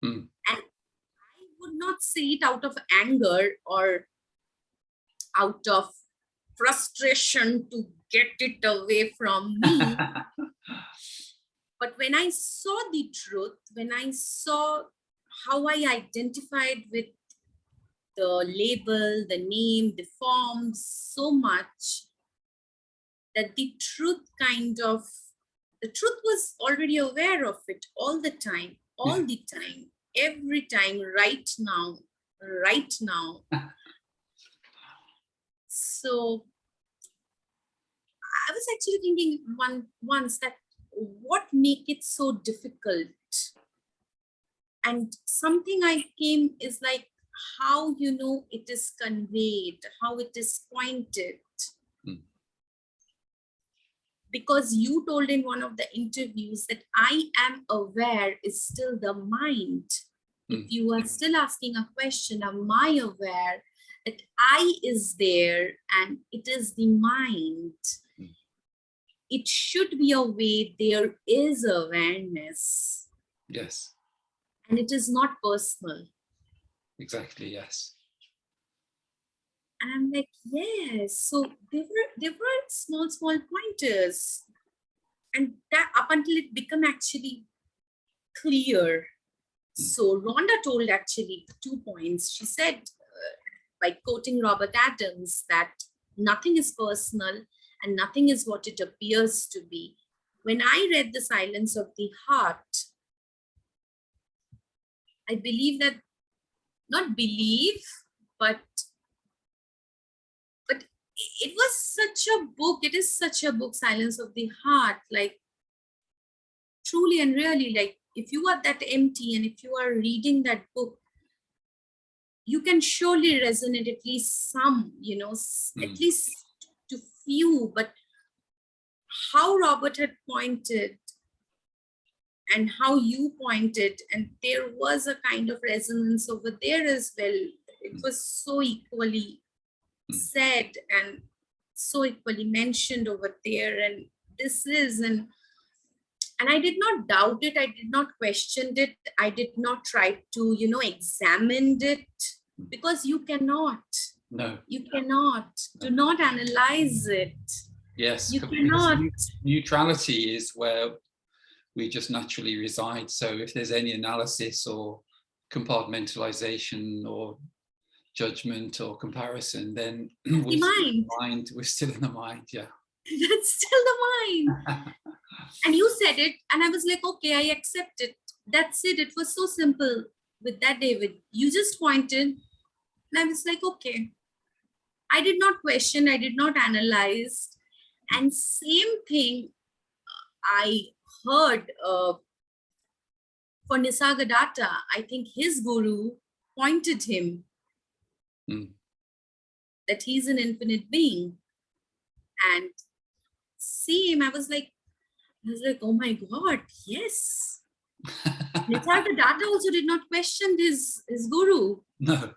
And I would not say it out of anger or out of frustration to get it away from me. But when I saw the truth, when I saw how I identified with the label, the name, the form so much, that the truth was already aware of it all the time, every time, right now. So I was actually thinking once that what make it so difficult? And something I came is like how, it is conveyed, how it is pointed. Because you told in one of the interviews that I am aware is still the mind. If you are still asking a question, am I aware? That I is there and it is the mind. It should be a way there is awareness. Yes. And it is not personal. Exactly, yes. And I'm like, yes. So there were small pointers. And that up until it became actually clear. So Rhonda told actually 2 points. She said, by quoting Robert Adams, that nothing is personal and nothing is what it appears to be. When I read The Silence of the Heart, I believe that, not believe, but it was such a book. It is such a book, Silence of the Heart, like truly and really, like if you are that empty and if you are reading that book, you can surely resonate at least some, at least to few. But how Robert had pointed and how you pointed, and there was a kind of resonance over there as well. It was so equally said and so equally mentioned over there. And this is, and I did not doubt it. I did not question it. I did not try to, examine it, because you cannot. No. You cannot. Do not analyze it. Yes. You cannot. Neutrality is where we just naturally reside. So if there's any analysis or compartmentalization or judgment or comparison, then we're still in the mind. Yeah. That's still the mind. And you said it, and I was like, okay, I accept it. That's it. It was so simple with that, David. You just pointed, and I was like, okay. I did not question. I did not analyze. And same thing I heard for Nisargadatta. I think his guru pointed him that he's an infinite being. And same, I was like, oh my God, yes. Nisargadatta also did not question his guru. No.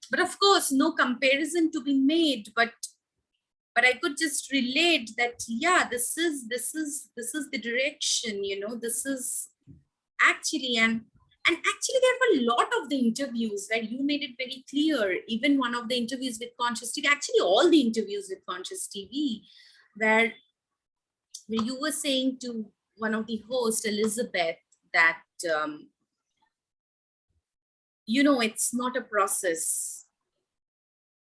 But of course, no comparison to be made. But I could just relate that, yeah, this is the direction, this is actually, and actually there were a lot of the interviews where you made it very clear. Even one of the interviews with Conscious TV, actually all the interviews with Conscious TV, where you were saying to one of the hosts, Elizabeth, that, it's not a process.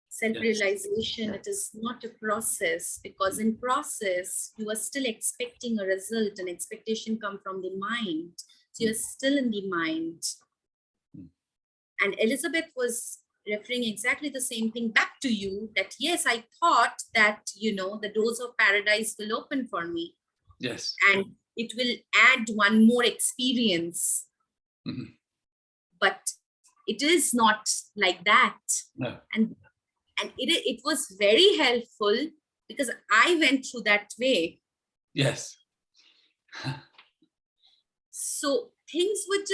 Self-realization, yes. It is not a process, because in process, you are still expecting a result, and expectation comes from the mind. So you're still in the mind. And Elizabeth was referring exactly the same thing back to you, that yes, I thought that, the doors of paradise will open for me. Yes. And it will add one more experience. Mm-hmm. But it is not like that. No. And it was very helpful because I went through that way. Yes. So things were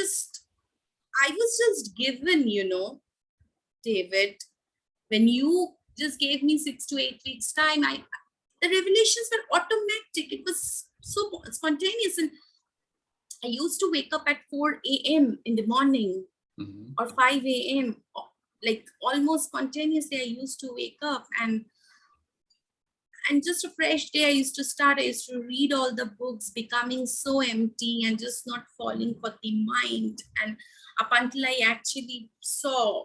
I was just given, David, when you just gave me 6 to 8 weeks time, the revelations were automatic. It was so spontaneous. And I used to wake up at 4 a.m. in the morning, mm-hmm. or 5 a.m. Like almost spontaneously, I used to wake up and just a fresh day. I used to read all the books, becoming so empty and just not falling for the mind. And up until I actually saw,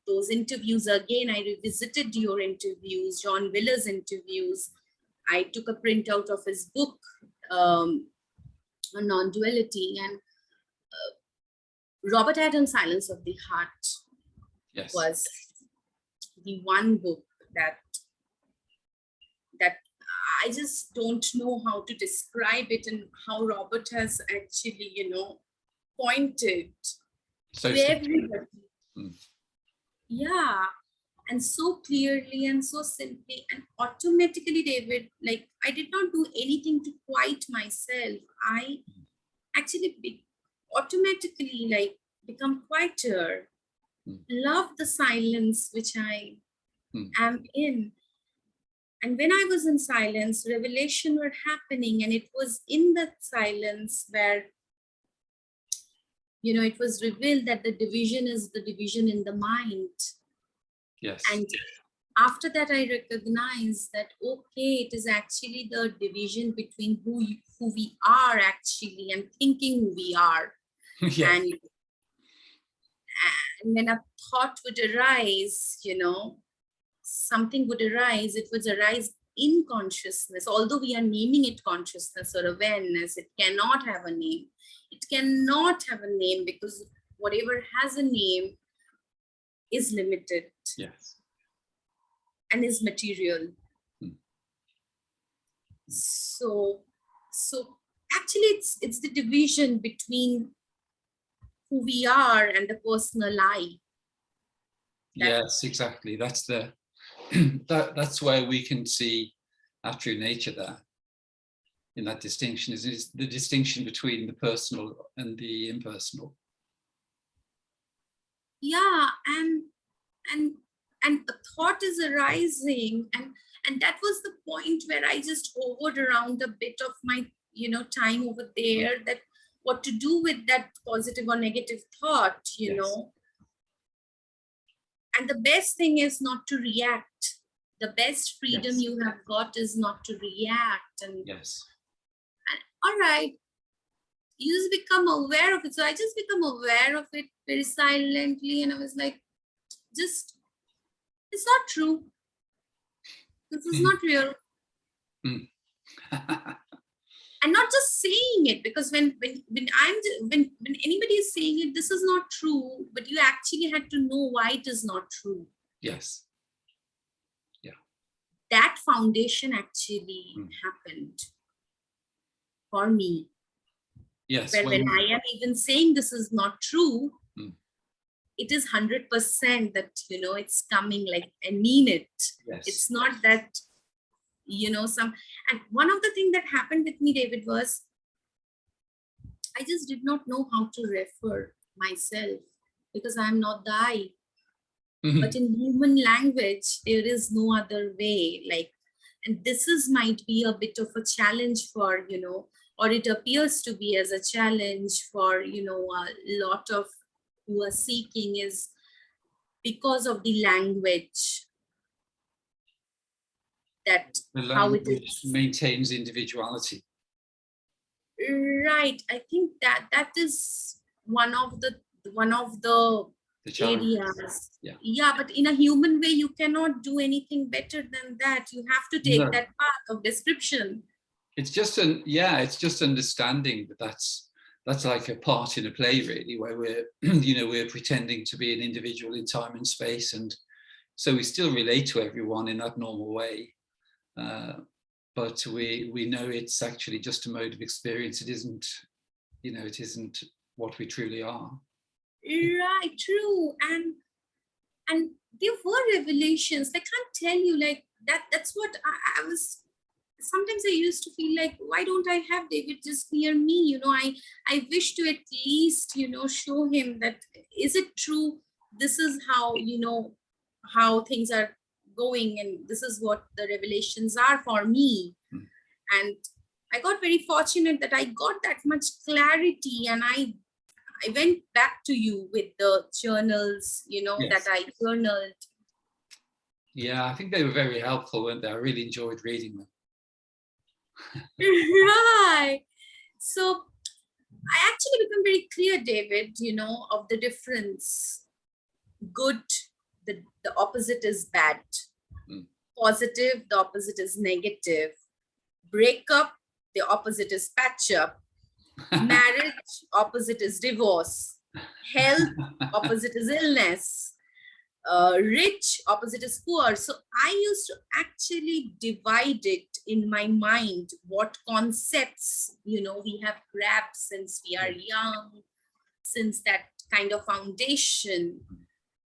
those interviews again, I revisited your interviews, John Willer's interviews. I took a printout of his book, on non-duality, and Robert Adams' Silence of the Heart was the one book that I just don't know how to describe it, and how Robert has actually, pointed to everybody. Yeah. And so clearly and so simply and automatically, David, like I did not do anything to quiet myself. I actually automatically like become quieter, love the silence which I am in. And when I was in silence, revelation were happening, and it was in that silence where, it was revealed that the division is the division in the mind. Yes. And after that, I recognized that, okay, it is actually the division between who we are actually, and thinking who we are. Yes. And when a thought would arise, something would arise, it would arise in consciousness. Although we are naming it consciousness or awareness, it cannot have a name. It cannot have a name because whatever has a name is limited. Yes. And is material. So actually it's the division between who we are and the personal I. Yes, exactly. That's the that's where we can see our true nature there. In that distinction is the distinction between the personal and the impersonal. Yeah, and a thought is arising, and that was the point where I just hovered around a bit of my time over there, that what to do with that positive or negative thought, know. And the best thing is not to react. The best freedom you have got is not to react. And all right, you just become aware of it. So I just become aware of it very silently, and I was like, it's not true. This is not real. And not just saying it, because when anybody is saying it, this is not true, but you actually had to know why it is not true. Yes. Yeah. That foundation actually happened for me. Yes. Where when I am even saying this is not true, it is 100% that, it's coming, like, I mean it. Yes. It's not that, and one of the things that happened with me, David, was I just did not know how to refer myself because I'm not the I. But in human language, there is no other way. Like, and this might be a bit of a challenge for, or it appears to be as a challenge for, a lot of who are seeking, is because of the language. That the language how it is maintains individuality. Right. I think that is one of the areas. Yeah, but in a human way, you cannot do anything better than that. You have to take that path of description. It's just it's just understanding that that's like a part in a play, really, where we're, you know, we're pretending to be an individual in time and space, and so we still relate to everyone in that normal way. But we know it's actually just a mode of experience. It isn't, you know, it isn't what we truly are. Right, true. And there were revelations. I can't tell you, like that's what I was, sometimes I used to feel like, why don't I have David just near me? You know, I wish to at least, you know, show him that, is it true? This is how, you know, how things are going, and this is what the revelations are for me. And I got very fortunate that I got that much clarity, and I went back to you with the journals, you know, Yes. that I journaled. Yeah, I think they were very helpful, weren't they? I really enjoyed reading them. Right. So I actually become very clear, David, you know, of the difference. Good, the opposite is bad. Positive, the opposite is negative. Breakup, the opposite is patch up. Marriage, opposite is divorce. Health, opposite is illness. Rich, opposite is poor. So I used to actually divide it in my mind, what concepts, you know, we have grabbed since we are young, since that kind of foundation,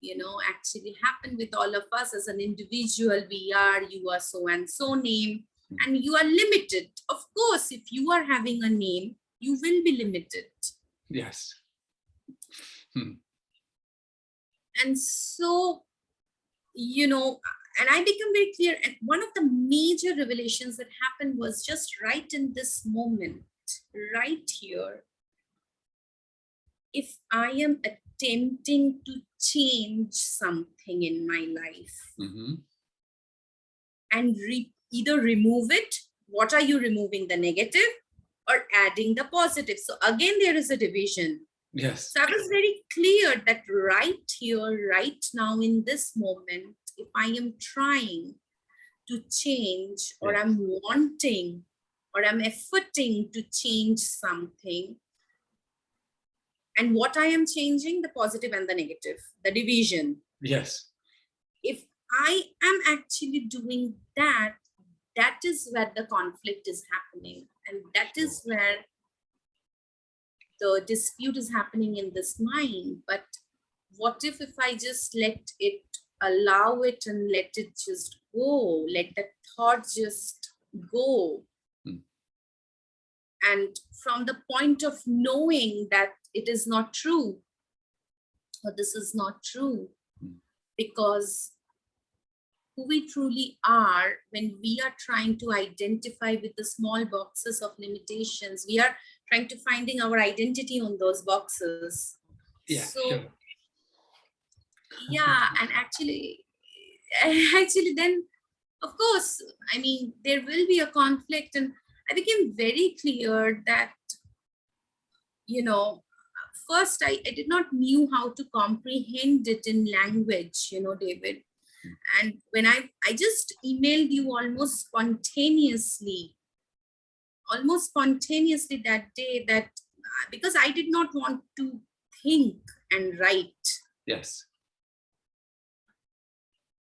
you know, actually happened with all of us as an individual. You are so and so name, and you are limited. Of course, if you are having a name, you will be limited. Yes. And so, you know, and I become very clear. And one of the major revelations that happened was just right in this moment, right here. If I am attempting to change something in my life, and either remove it, what are you removing? The negative or adding the positive? So again, there is a division. Yes. So I was very clear that right here, right now, in this moment, if I am trying to change, or I'm wanting, or I'm efforting to change something, and what I am changing, the positive and the negative, the division. Yes. If I am actually doing that, that is where the conflict is happening. And that is where the dispute is happening in this mind. But what if I just let it, allow it, and let it just go, let that thought just go? And from the point of knowing that it is not true, or this is not true, because who we truly are, when we are trying to identify with the small boxes of limitations, we are trying to finding our identity on those boxes. Yeah, so sure. Yeah, and actually then, of course, I mean, there will be a conflict. And I became very clear that, you know, first I did not knew how to comprehend it in language, you know, David. And when I just emailed you almost spontaneously that day, that because I did not want to think and write. Yes.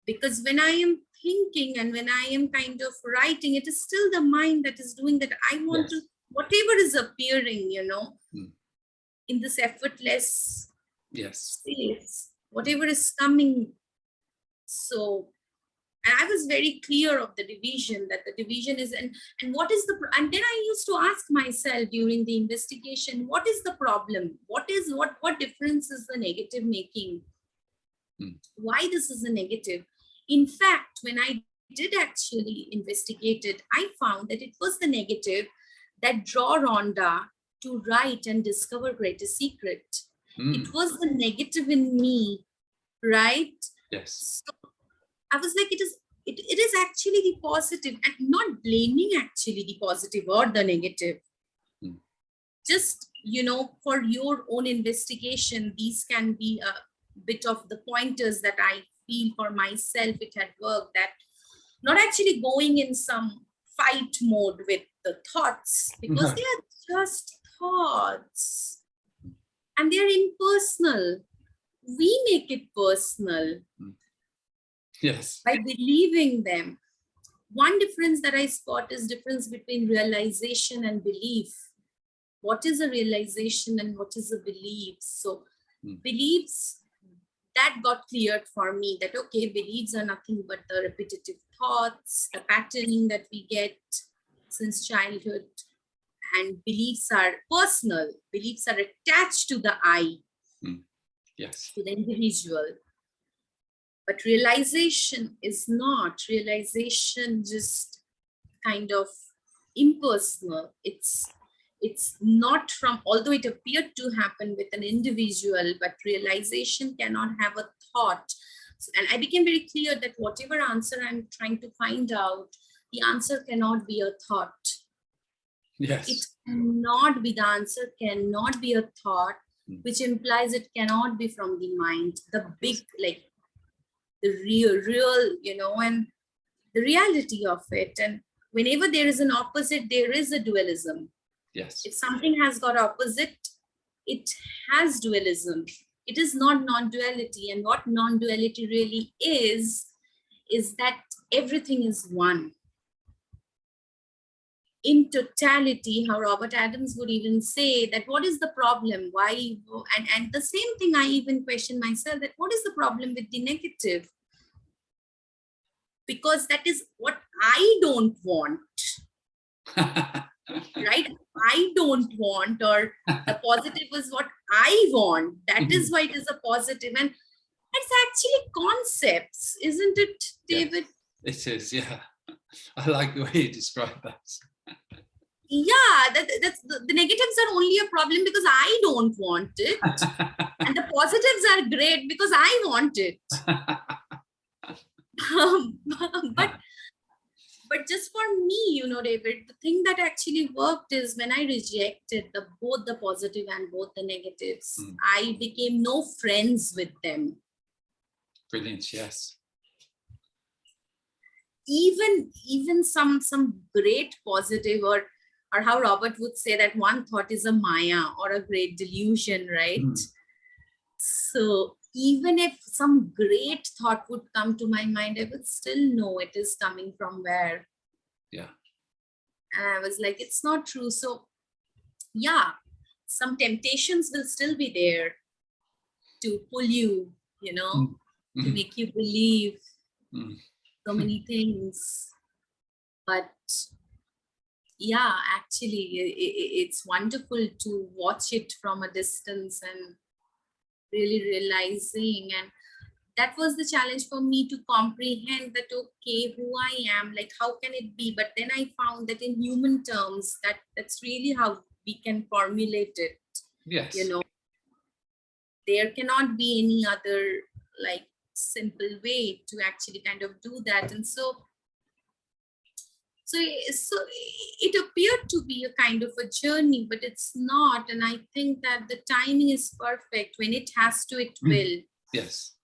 Because when I am thinking and when I am kind of writing, it is still the mind that is doing that. I want to, whatever is appearing, you know, in this effortless space, whatever is coming. So, and I was very clear of the division, that the division is, and what is the, and then I used to ask myself during the investigation, what is the problem? What difference is the negative making? Why this is a negative? In fact, when I did actually investigate it, I found that it was the negative that draw Rhonda to write and discover Greatest Secret. It was the negative in me, right? Yes. So I was like, it is actually the positive, and not blaming actually the positive or the negative. Just, you know, for your own investigation, these can be a bit of the pointers that I feel for myself it had worked, that not actually going in some fight mode with the thoughts, because they are just thoughts, and they're impersonal. We make it personal. Yes. By believing them. One difference that I spot is difference between realization and belief. What is a realization and what is a belief? So beliefs, that got cleared for me that, okay, beliefs are nothing but the repetitive thoughts, the patterning that we get since childhood. And beliefs are personal. Beliefs are attached to the I, yes, to the individual. But realization is not. Realization just kind of impersonal. It's not from, although it appeared to happen with an individual, but realization cannot have a thought. And I became very clear that whatever answer I'm trying to find out, the answer cannot be a thought. yes, It cannot be, the answer cannot be a thought, which implies it cannot be from the mind. The big, like, the real, you know, and the reality of it. And whenever there is an opposite, there is a dualism. yes. If something has got opposite, it has dualism. It is not non-duality. And what non-duality really is that everything is one. In totality, how Robert Adams would even say that what is the problem? Why? And the same thing I even question myself, that what is the problem with the negative? Because that is what I don't want. Right? I don't want, or the positive is what I want. That is why it is a positive. And it's actually concepts, isn't it, David? Yes, it is, yeah. I like the way you describe that. Yeah, that's the negatives are only a problem because I don't want it. And the positives are great because I want it. But just for me, you know, David, the thing that actually worked is when I rejected both the positive and both the negatives, I became no friends with them. Brilliant, yes. Even some great positive, or how Robert would say that one thought is a maya or a great delusion, right? So even if some great thought would come to my mind, I would still know it is coming from where. Yeah. And I was like, it's not true. So yeah, some temptations will still be there to pull you, you know, to make you believe so many things. But yeah, actually, it's wonderful to watch it from a distance and really realizing. And that was the challenge for me, to comprehend that, okay, who I am, like, how can it be? But then I found that in human terms, that's really how we can formulate it. Yes. You know, there cannot be any other, like, simple way to actually kind of do that. And so it appeared to be a kind of a journey, but it's not. And I think that the timing is perfect. When it has to, it will. Yes.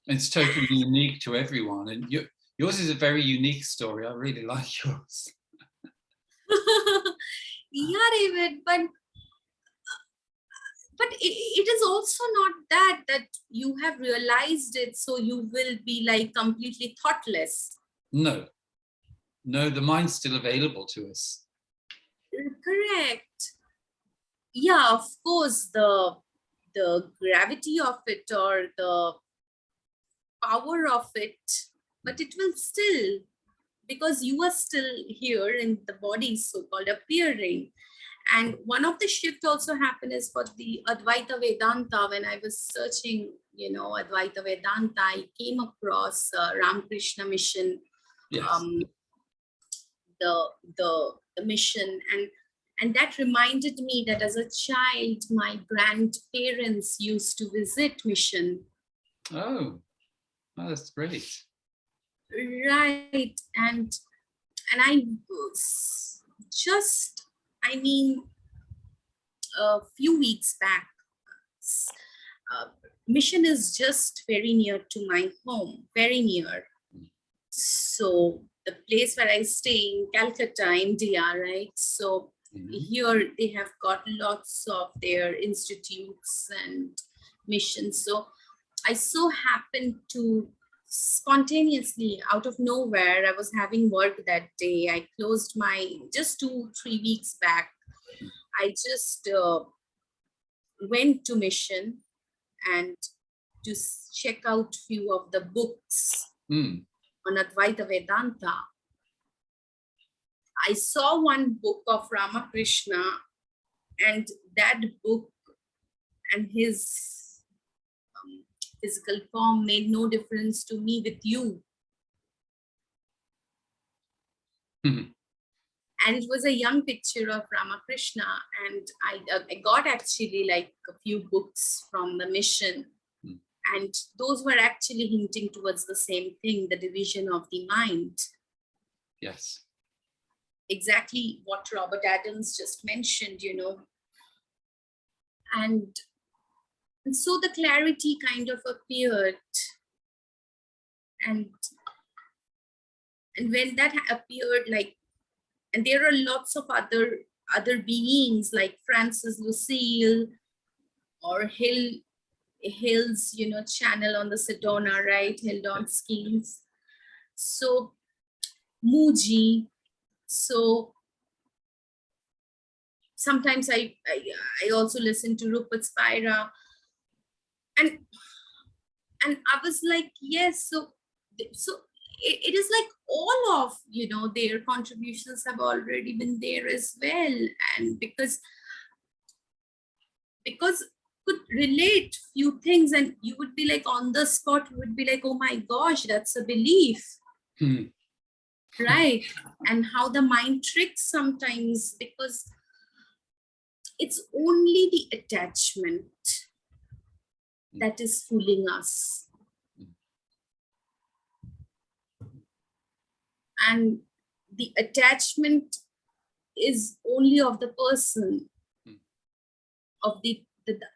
It's totally unique to everyone. And yours is a very unique story. I really like yours. Yeah, David, but it is also not that you have realized it, so you will be like completely thoughtless. No, the mind's still available to us. Correct. Yeah, of course, the gravity of it, or the power of it, but it will still, because you are still here in the body, so-called appearing. And one of the shift also happened is for the Advaita Vedanta. When I was searching, you know, Advaita Vedanta, I came across Ramakrishna mission, yes. The mission, and that reminded me that as a child, my grandparents used to visit mission. Oh, that's great. Right. And I was just, I mean, a few weeks back, mission is just very near to my home, very near. So the place where I stay in Calcutta, India, right? So here they have got lots of their institutes and missions. So I so happened to spontaneously, out of nowhere, I was having work that day. I closed just 2-3 weeks back. I just went to mission and to check out few of the books on Advaita Vedanta. I saw one book of Ramakrishna, and that book and his physical form made no difference to me with you. And it was a young picture of Ramakrishna, and I got actually like a few books from the mission, and those were actually hinting towards the same thing, the division of the mind. Yes. Exactly what Robert Adams just mentioned, and so the clarity kind of appeared, and when that appeared, like, and there are lots of other beings like Francis Lucille or Hill's channel on the Sedona, right? Hildon Schemes. So Muji. So sometimes I also listen to Rupert Spira, and I was like, yes, so it is like all of their contributions have already been there as well, and because could relate few things, and you would be like on the spot, you would be like, oh my gosh, that's a belief. Right? And how the mind tricks sometimes, because it's only the attachment that is fooling us. And the attachment is only of the person, of the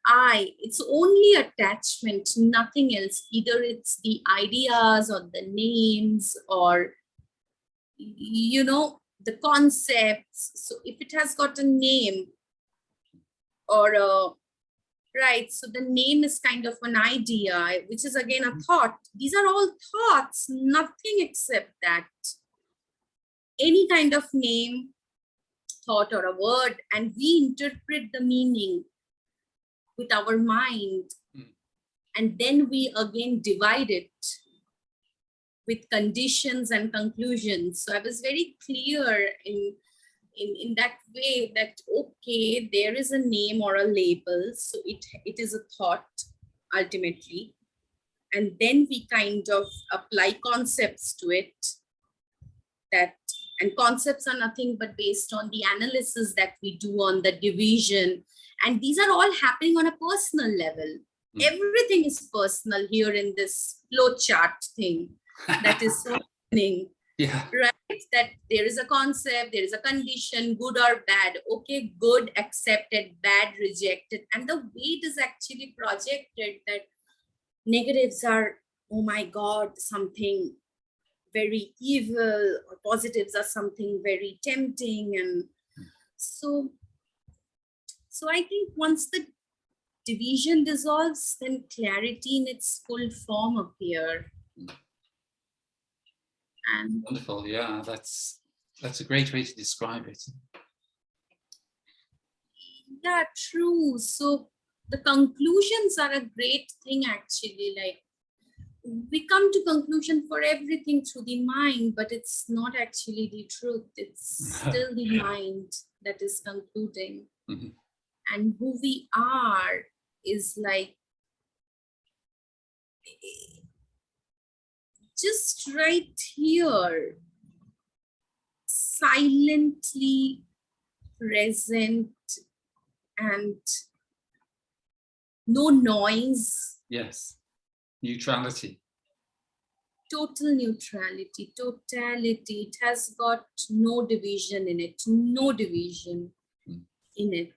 I. It's only attachment, nothing else. Either it's the ideas or the names or the concepts. So if it has got a name or a right, so the name is kind of an idea, which is again a thought. These are all thoughts, nothing except that. Any kind of name, thought, or a word, and we interpret the meaning with our mind, and then we again divide it with conditions and conclusions. So I was very clear in that way that, okay, there is a name or a label, so it is a thought ultimately, and then we kind of apply concepts to it, and concepts are nothing but based on the analysis that we do on the division, and these are all happening on a personal level. Everything is personal here in this flow chart thing that is happening. Yeah. Right, that there is a concept, there is a condition, good or bad. Okay, good, accepted, bad, rejected. And the way it is actually projected, that negatives are, oh my God, something very evil, or positives are something very tempting. And so I think once the division dissolves, then clarity in its full form appears. And wonderful, yeah, that's a great way to describe it. Yeah, true. So the conclusions are a great thing, actually. Like, we come to conclusion for everything through the mind, but it's not actually the truth. It's still the mind that is concluding. And who we are is like just right here, silently present, and no noise. Yes, neutrality. Total neutrality, totality. It has got no division in it, no division in it.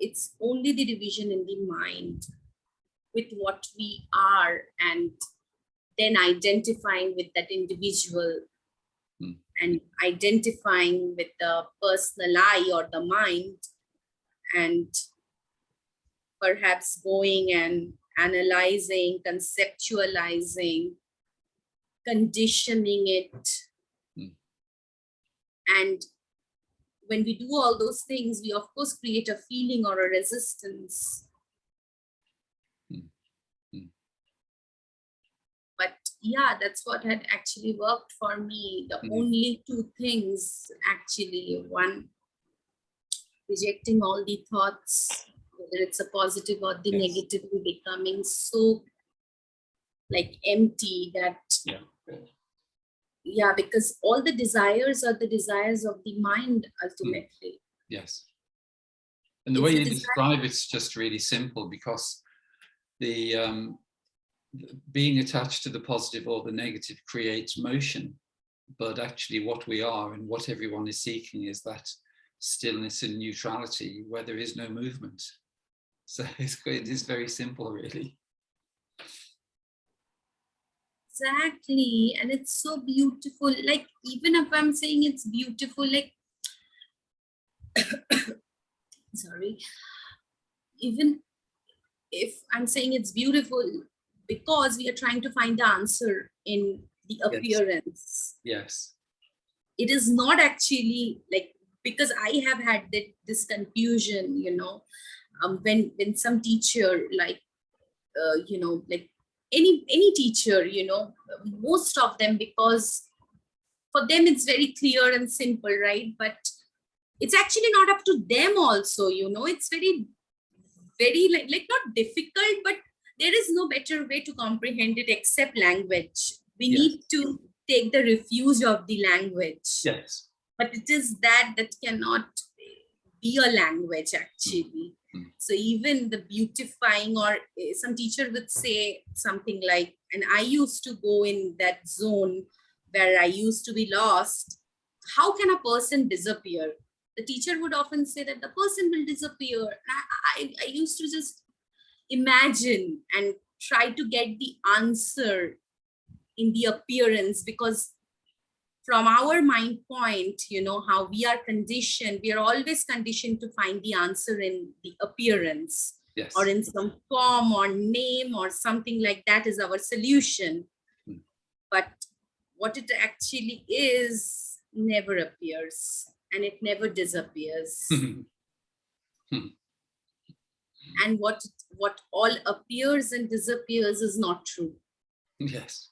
It's only the division in the mind with what we are, and then identifying with that individual and identifying with the personal I or the mind, and perhaps going and analyzing, conceptualizing, conditioning it. And when we do all those things, we of course create a feeling or a resistance. But yeah, that's what had actually worked for me. The only two things actually: one, rejecting all the thoughts, whether it's a positive or the negative, becoming so like empty that because all the desires are the desires of the mind ultimately. Yes. And the way you describe it's just really simple, because the being attached to the positive or the negative creates motion, but actually what we are and what everyone is seeking is that stillness and neutrality where there is no movement. So it is very simple, really. Exactly. And it's so beautiful. Like, even if I'm saying it's beautiful, like, sorry, even if I'm saying it's beautiful because we are trying to find the answer in the appearance. Yes. It is not actually like, because I have had this confusion, you know, when some teacher, like, you know, like any teacher, you know, most of them, because for them it's very clear and simple, right? But it's actually not up to them also, you know. It's very like not difficult, but there is no better way to comprehend it except language. We need to take the refuge of the language. Yes. But it is that cannot be a language actually. So even the beautifying, or some teacher would say something like, and I used to go in that zone where I used to be lost. How can a person disappear? The teacher would often say that the person will disappear. I used to just imagine and try to get the answer in the appearance, because from our mind point, you know, how we are conditioned, we are always conditioned to find the answer in the appearance, or in some form or name or something like that is our solution. But what it actually is never appears, and it never disappears. And what all appears and disappears is not true. Yes.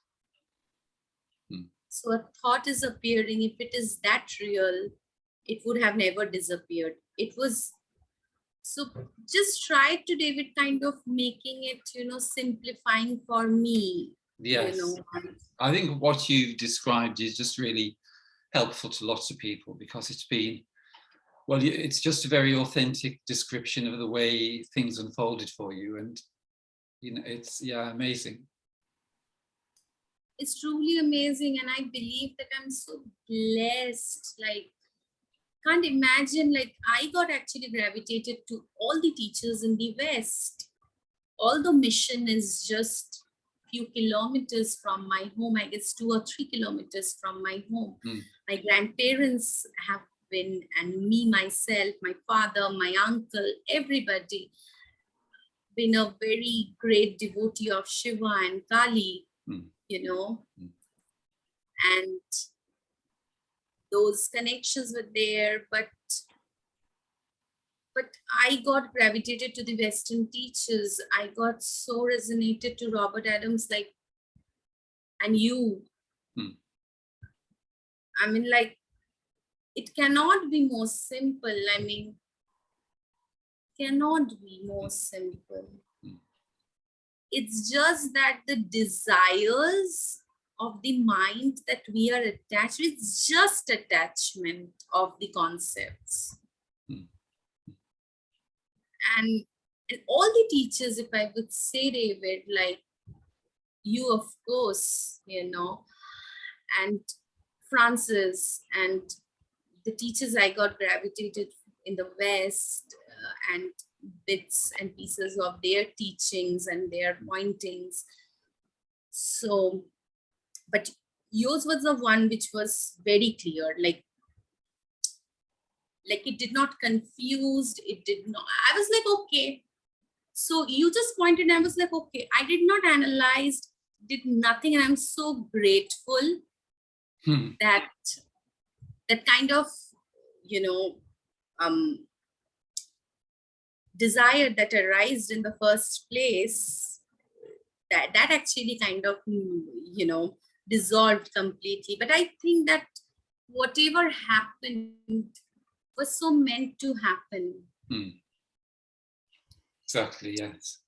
So a thought is appearing. If it is that real, it would have never disappeared. It was. So just try to, David, kind of making it, you know, simplifying for me. Yes. You know. I think what you've described is just really helpful to lots of people, because it's been, well, it's just a very authentic description of the way things unfolded for you. And, you know, it's, amazing. It's truly amazing. And I believe that I'm so blessed. Like, can't imagine, like, I got actually gravitated to all the teachers in the West. Although mission is just few kilometers from my home, I guess 2 or 3 kilometers from my home. My grandparents have been, and me, myself, my father, my uncle, everybody been a very great devotee of Shiva and Kali, you know, and those connections were there, but I got gravitated to the Western teachers. I got so resonated to Robert Adams, like, and you. I mean, like, it cannot be more simple. I mean, cannot be more simple. It's just that the desires of the mind that we are attached, it's just attachment of the concepts. And all the teachers, if I would say, David, like you, of course, you know, and Francis, and the teachers I got gravitated in the West, and bits and pieces of their teachings and their pointings. So, but yours was the one which was very clear, like it did not confused, it did not, I was like, okay. So you just pointed, I was like, okay, I did not analyze, did nothing. And I'm so grateful that kind of, you know, desire that arose in the first place, that actually kind of, you know, dissolved completely. But I think that whatever happened was so meant to happen. Exactly, yes.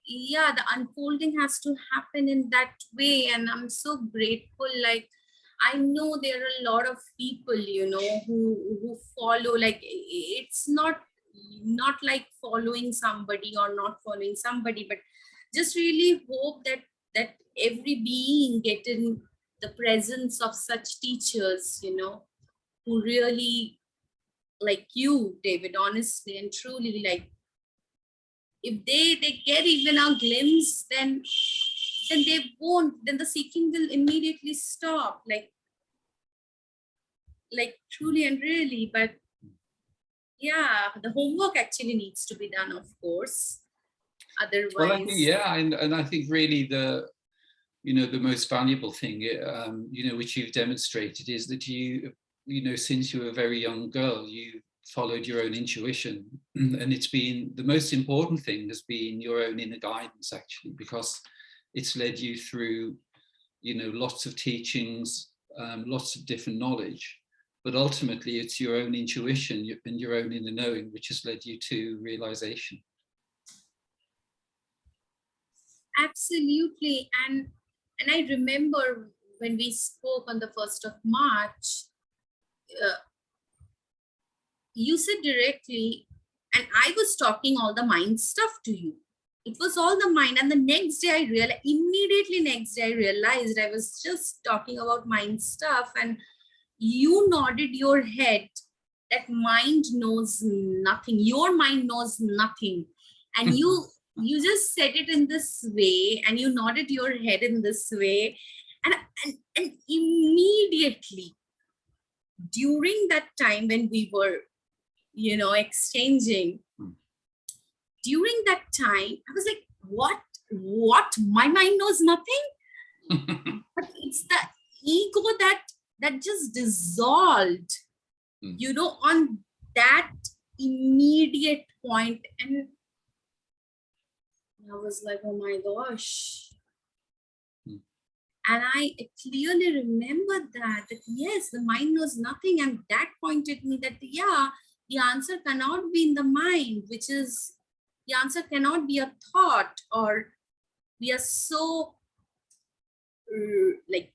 Yeah, the unfolding has to happen in that way. And I'm so grateful. Like, I know there are a lot of people, you know, who follow, like, it's not like following somebody or not following somebody, but just really hope that every being get in the presence of such teachers, you know, who really, like you, David, honestly and truly, like, if they get even a glimpse, then they won't, then the seeking will immediately stop, like truly and really. But yeah, the homework actually needs to be done, of course. Otherwise, well, I think, yeah, and I think really the, you know, the most valuable thing, you know, which you've demonstrated is that you know, since you were a very young girl, you followed your own intuition. And it's been, the most important thing has been your own inner guidance, actually, because it's led you through, you know, lots of teachings, lots of different knowledge. But ultimately, it's your own intuition and your own inner knowing which has led you to realization. absolutely. And I remember when we spoke on the 1st of March, you said directly, and I was talking all the mind stuff to you. It was all the mind. And the next day I realized, immediately next day I realized I was just talking about mind stuff, and you nodded your head that mind knows nothing. Your mind knows nothing. And you just said it in this way, and you nodded your head in this way. And immediately during that time when we were, you know, exchanging, during that time I was like, what my mind knows nothing. But it's the ego that just dissolved, you know, on that immediate point. And I was like, oh my gosh. And I clearly remember that yes, the mind knows nothing. And that pointed me that, yeah, the answer cannot be in the mind, which is, the answer cannot be a thought, or we are so like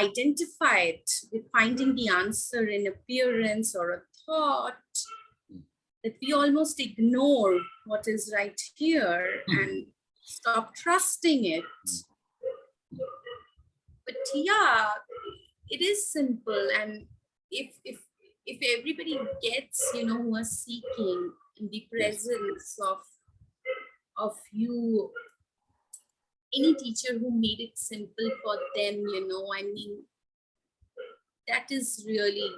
identified with finding the answer in appearance or a thought that we almost ignore what is right here and stop trusting it. But yeah, it is simple. And if everybody gets, you know, who are seeking in the presence of you, any teacher who made it simple for them, you know, I mean, that is really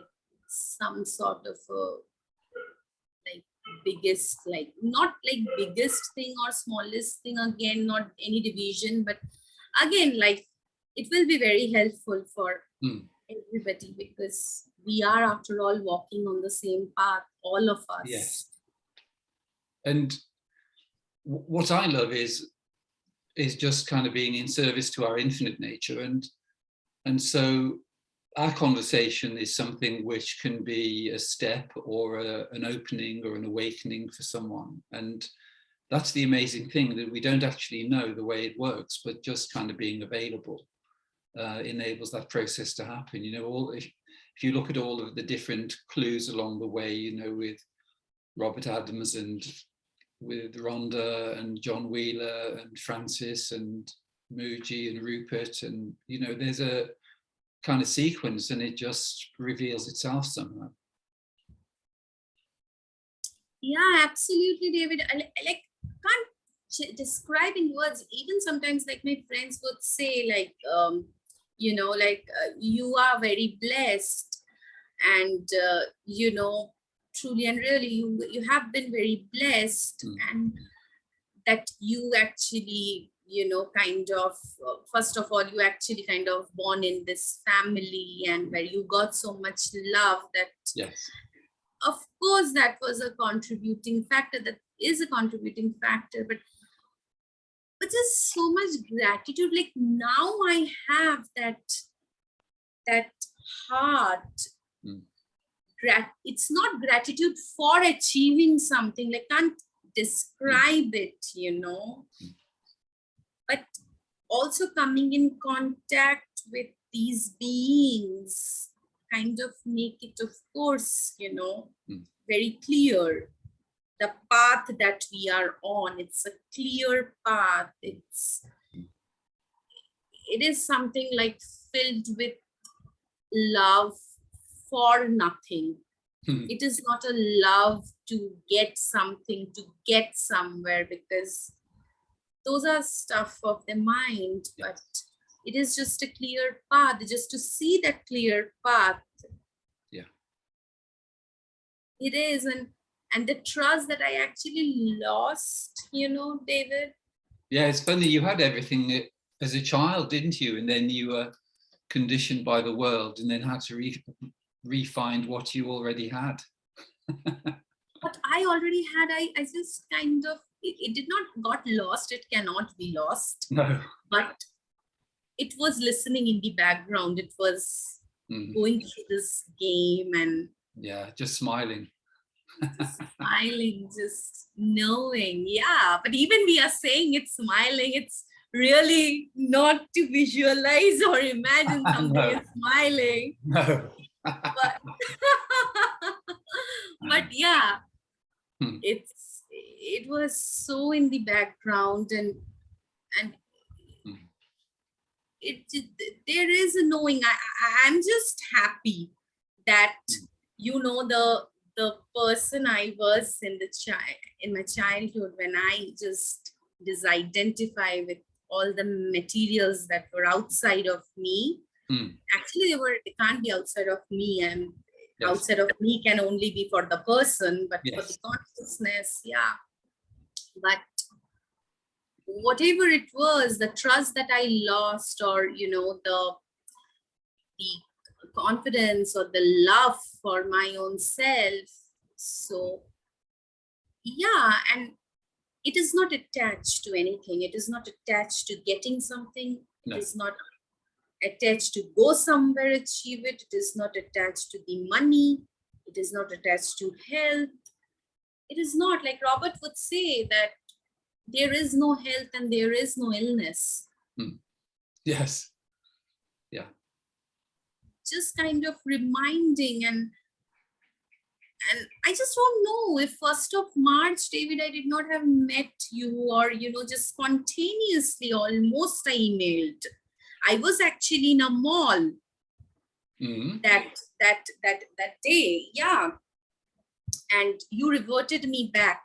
some sort of a, like, biggest, like, not like biggest thing or smallest thing, again, not any division, but again, like, it will be very helpful for everybody, because we are, after all, walking on the same path, all of us. Yes. And what I love is just kind of being in service to our infinite nature. And so our conversation is something which can be a step or an opening or an awakening for someone. And that's the amazing thing, that we don't actually know the way it works, but just kind of being available enables that process to happen. You know, if you look at all of the different clues along the way, you know, with Robert Adams and with Rhonda and John Wheeler and Francis and Muji and Rupert, and, you know, there's a kind of sequence, and it just reveals itself somehow. Yeah, absolutely, David. I like can't describe in words. Even sometimes, like, my friends would say, like, like you are very blessed, and truly and really you have been very blessed, and that you actually kind of first of all, you actually kind of born in this family, and where you got so much love that, yes, of course, that was a contributing factor, that is a contributing factor, but just so much gratitude. Like now I have that heart. It's not gratitude for achieving something, like can't describe it, but also coming in contact with these beings kind of make it, of course, very clear, the path that we are on. It's a clear path. It is something like filled with love for nothing. It is not a love to get something, to get somewhere, because those are stuff of the mind, but it is just a clear path, just to see that clear path. Yeah, it is. And the trust that I actually lost, David. yeah, it's funny, you had everything as a child, didn't you? And then you were conditioned by the world, and then had to re-find what you already had. What I already had, I just kind of, it did not got lost. It cannot be lost. No. But it was listening in the background. It was going through this game, and yeah, just smiling. Smiling, just knowing. Yeah, but even we are saying it's smiling, it's really not to visualize or imagine something is smiling. No. But yeah, it was so in the background, and there is a knowing. I'm just happy that the person I was in my childhood, when I just disidentify with all the materials that were outside of me. Actually, they can't be outside of me, and outside of me can only be for the person, but for the consciousness, yeah. But whatever it was, the trust that I lost, or the confidence or the love for my own self. So yeah, and it is not attached to anything. It is not attached to getting something. It is not attached to go somewhere, achieve it. It is not attached to the money. It is not attached to health. It is not, like Robert would say, that there is no health and there is no illness. Yes. Yeah. Just kind of reminding, and I just don't know if 1st of March, David, I did not have met you, or just spontaneously almost I emailed. I was actually in a mall that day, yeah, and you reverted me back.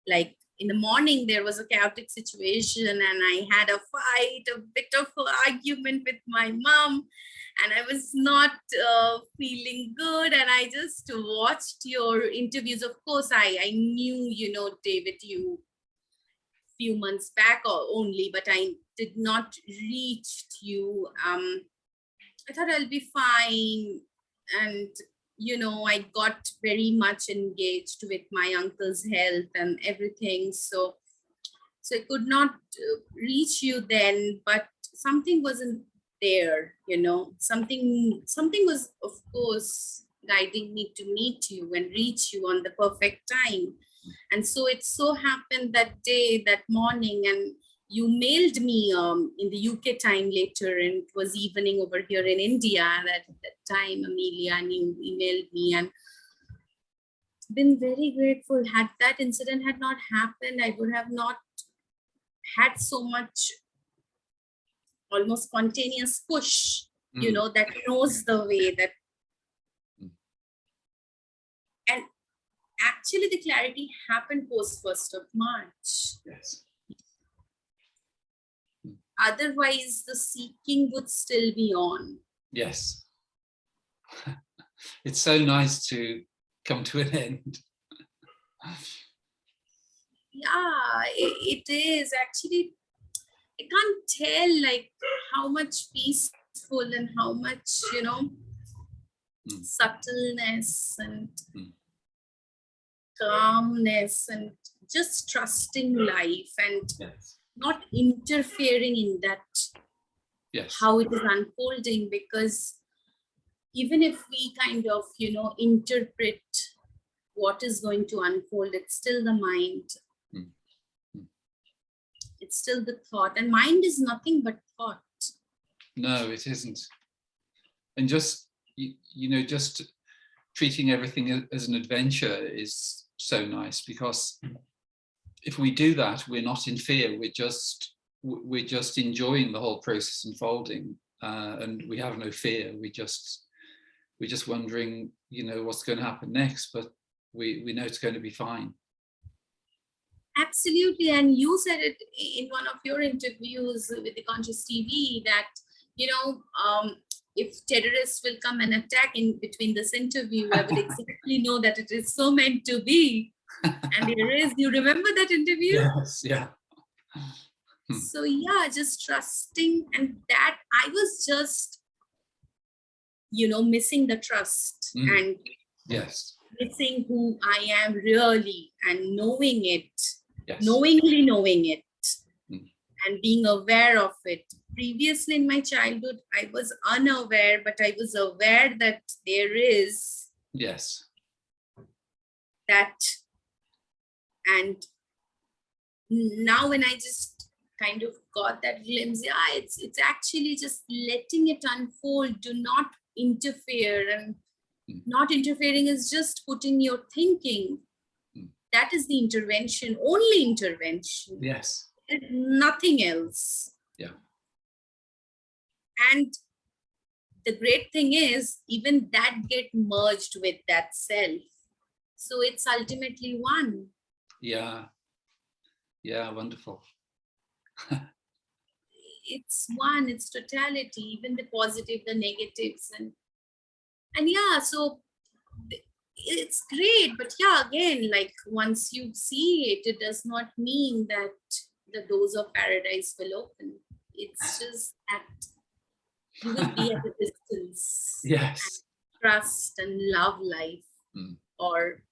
Like in the morning, there was a chaotic situation, and I had a bit of an argument with my mom, and I was not feeling good, and I just watched your interviews. Of course, I knew, David, you few months back or only, but I did not reach you. I thought I'll be fine, and I got very much engaged with my uncle's health and everything, so I could not reach you then, but something wasn't there, something was, of course, guiding me to meet you and reach you on the perfect time. And so it so happened that day, that morning, and you mailed me in the UK time later, and it was evening over here in India at that time, Amelia, and you emailed me, and been very grateful. Had that incident had not happened, I would have not had so much almost spontaneous push, that knows the way that. And actually the clarity happened post 1st of March. Yes. Otherwise, the seeking would still be on. Yes. It's so nice to come to an end. Yeah, it is actually. I can't tell like how much peaceful and how much, subtleness and calmness and just trusting life and Yes. not interfering in that, Yes. how it is unfolding, because even if we kind of, interpret what is going to unfold, it's still the mind. It's still the thought, and mind is nothing but thought. No, it isn't. And just, just treating everything as an adventure is so nice, because if we do that, we're not in fear. We're just enjoying the whole process unfolding, and we have no fear. We're just wondering, what's going to happen next, but we know it's going to be fine. Absolutely. And you said it in one of your interviews with the Conscious TV that, if terrorists will come and attack in between this interview, I will exactly know that it is so meant to be. And there is, you remember that interview? Yes, yeah. So yeah, just trusting, and that I was just, missing the trust and yes, missing who I am really, and knowing it, yes. knowingly knowing it, and being aware of it. Previously in my childhood, I was unaware, but I was aware that there is yes that. And now when I just kind of got that glimpse, yeah, it's actually just letting it unfold. Do not interfere, and not interfering is just putting your thinking. That is the intervention, only intervention. Yes. Nothing else. Yeah. And the great thing is, even that get merged with that self. So it's ultimately one. Yeah. Yeah, wonderful. It's one, it's totality, even the positive, the negatives, and yeah, so it's great. But yeah, again, like once you see it, it does not mean that the doors of paradise will open. It's just that you will be at a distance. Yes. And trust and love life, or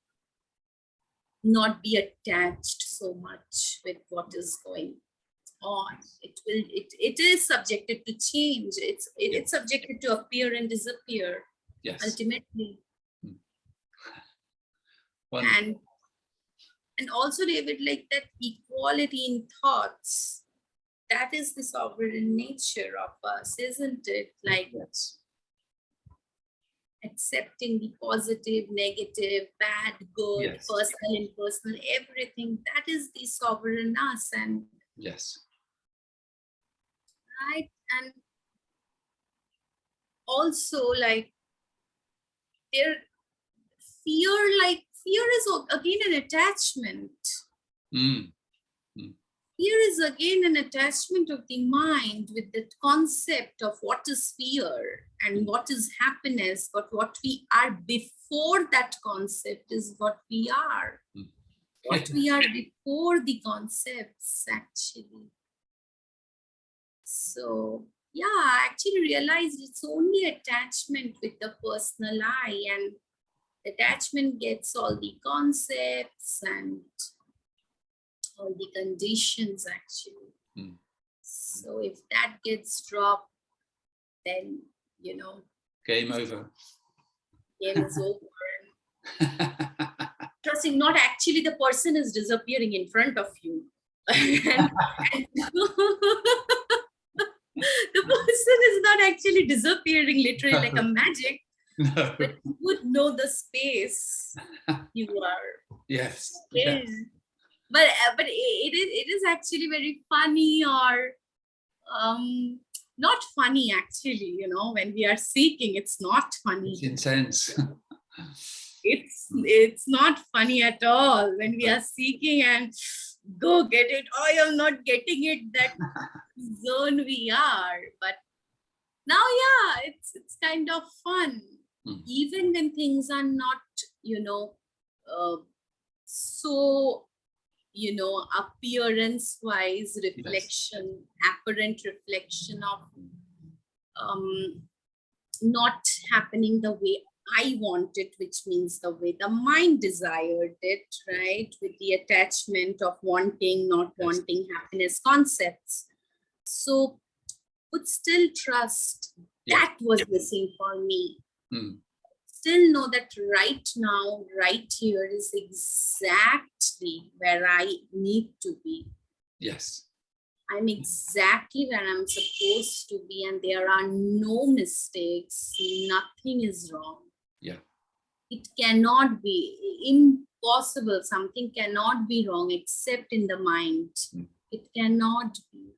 not be attached so much with what is going on. It is subjected to change. It's subjected to appear and disappear. Yes. Ultimately. Wonderful. And also, David, like that equality in thoughts, that is the sovereign nature of us, isn't it? Like, yes. Accepting the positive, negative, bad, good, yes. personal, impersonal, everything. That is the sovereign us. And yes. Right. And also, like, fear is again an attachment. Fear is again an attachment of the mind with the concept of what is fear and what is happiness, but what we are before that concept is what we are. What we are before the concepts, actually. So, yeah, I actually realized it's only attachment with the personal I, and attachment gets all the concepts and all the conditions, actually. So if that gets dropped, then, game over. Game is over. Trusting, not actually the person is disappearing in front of you. and the person is not actually disappearing literally like a magic. No. But you would know the space you are. Yes. Yes. But it is actually very funny, or not funny actually, when we are seeking, it's not funny. It's intense. It's not funny at all when we are seeking and go get it. I am not getting it. That zone we are. But now, yeah, it's kind of fun. Even when things are not, so, appearance-wise reflection, apparent reflection of not happening the way I want it, which means the way the mind desired it, right? With the attachment of wanting, not wanting happiness concepts. So, but still trust that was missing for me. Still know that right now, right here is exactly where I need to be. Yes. I'm exactly where I'm supposed to be, and there are no mistakes. Nothing is wrong. Yeah. It cannot be impossible. Something cannot be wrong except in the mind. It cannot be.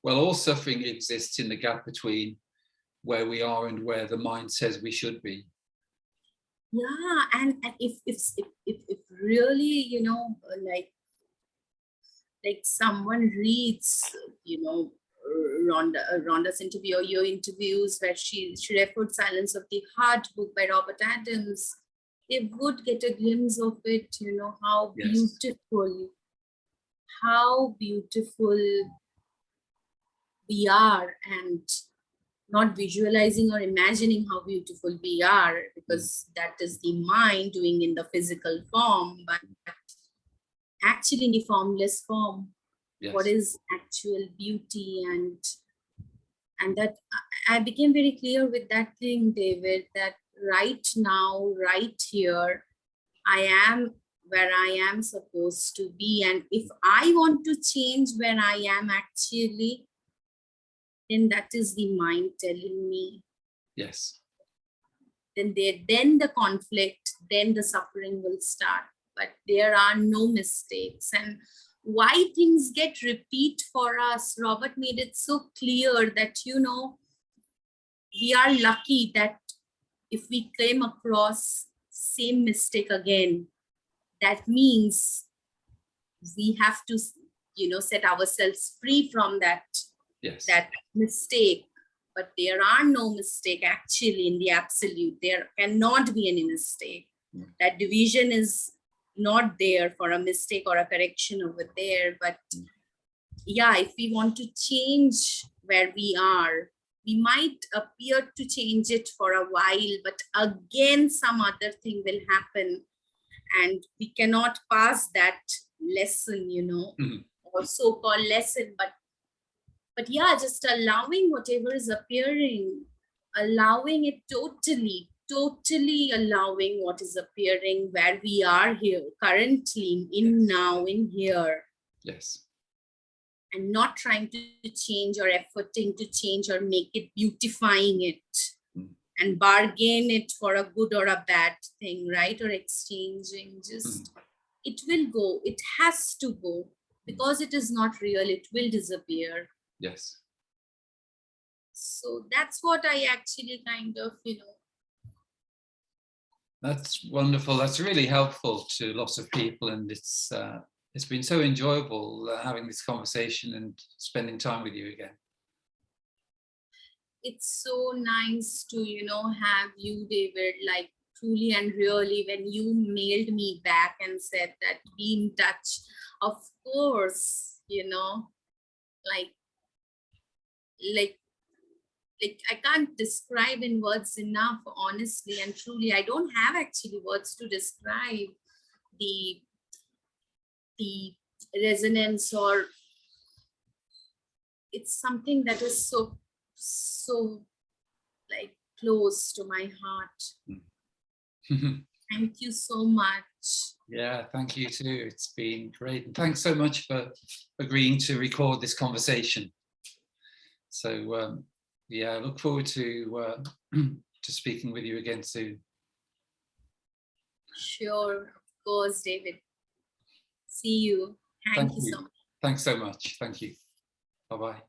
Well, all suffering exists in the gap between where we are and where the mind says we should be. Yeah, and if really, like someone reads, Rhonda's interview or your interviews where she referred Silence of the Heart book by Robert Adams, they would get a glimpse of it, how beautiful we are, and not visualizing or imagining how beautiful we are, because that is the mind doing in the physical form, but actually in the formless form. What is actual beauty, and that I became very clear with that thing, David, that right now, right here, I am where I am supposed to be. And if I want to change where I am actually, then that is the mind telling me. Yes. Then the conflict, then the suffering will start. But there are no mistakes. And why things get repeat for us, Robert made it so clear that, we are lucky that if we came across same mistake again, that means we have to, set ourselves free from that mistake. But there are no mistake actually in the absolute. There cannot be any mistake. That division is not there for a mistake or a correction over there. But yeah, if we want to change where we are, we might appear to change it for a while, but again, some other thing will happen. And we cannot pass that lesson, or so-called lesson. But yeah, just allowing whatever is appearing, allowing it totally allowing what is appearing where we are here, currently, in now, in here. Yes. And not trying to change or efforting to change or make it, beautifying it and bargain it for a good or a bad thing, right? Or exchanging, just, it will go, it has to go, because it is not real, it will disappear. Yes. So that's what I actually kind of, That's wonderful. That's really helpful to lots of people, and it's been so enjoyable having this conversation and spending time with you again. It's so nice to, have you, David, like truly and really, when you mailed me back and said that be in touch, of course, like I can't describe in words enough, honestly and truly. I don't have actually words to describe the resonance, or it's something that is so like close to my heart. Thank you so much. Yeah, thank you too. It's been great. And thanks so much for agreeing to record this conversation. So yeah, I look forward to speaking with you again soon. Sure, of course, David. See you. Thank you so much. Thanks so much. Thank you. Bye-bye.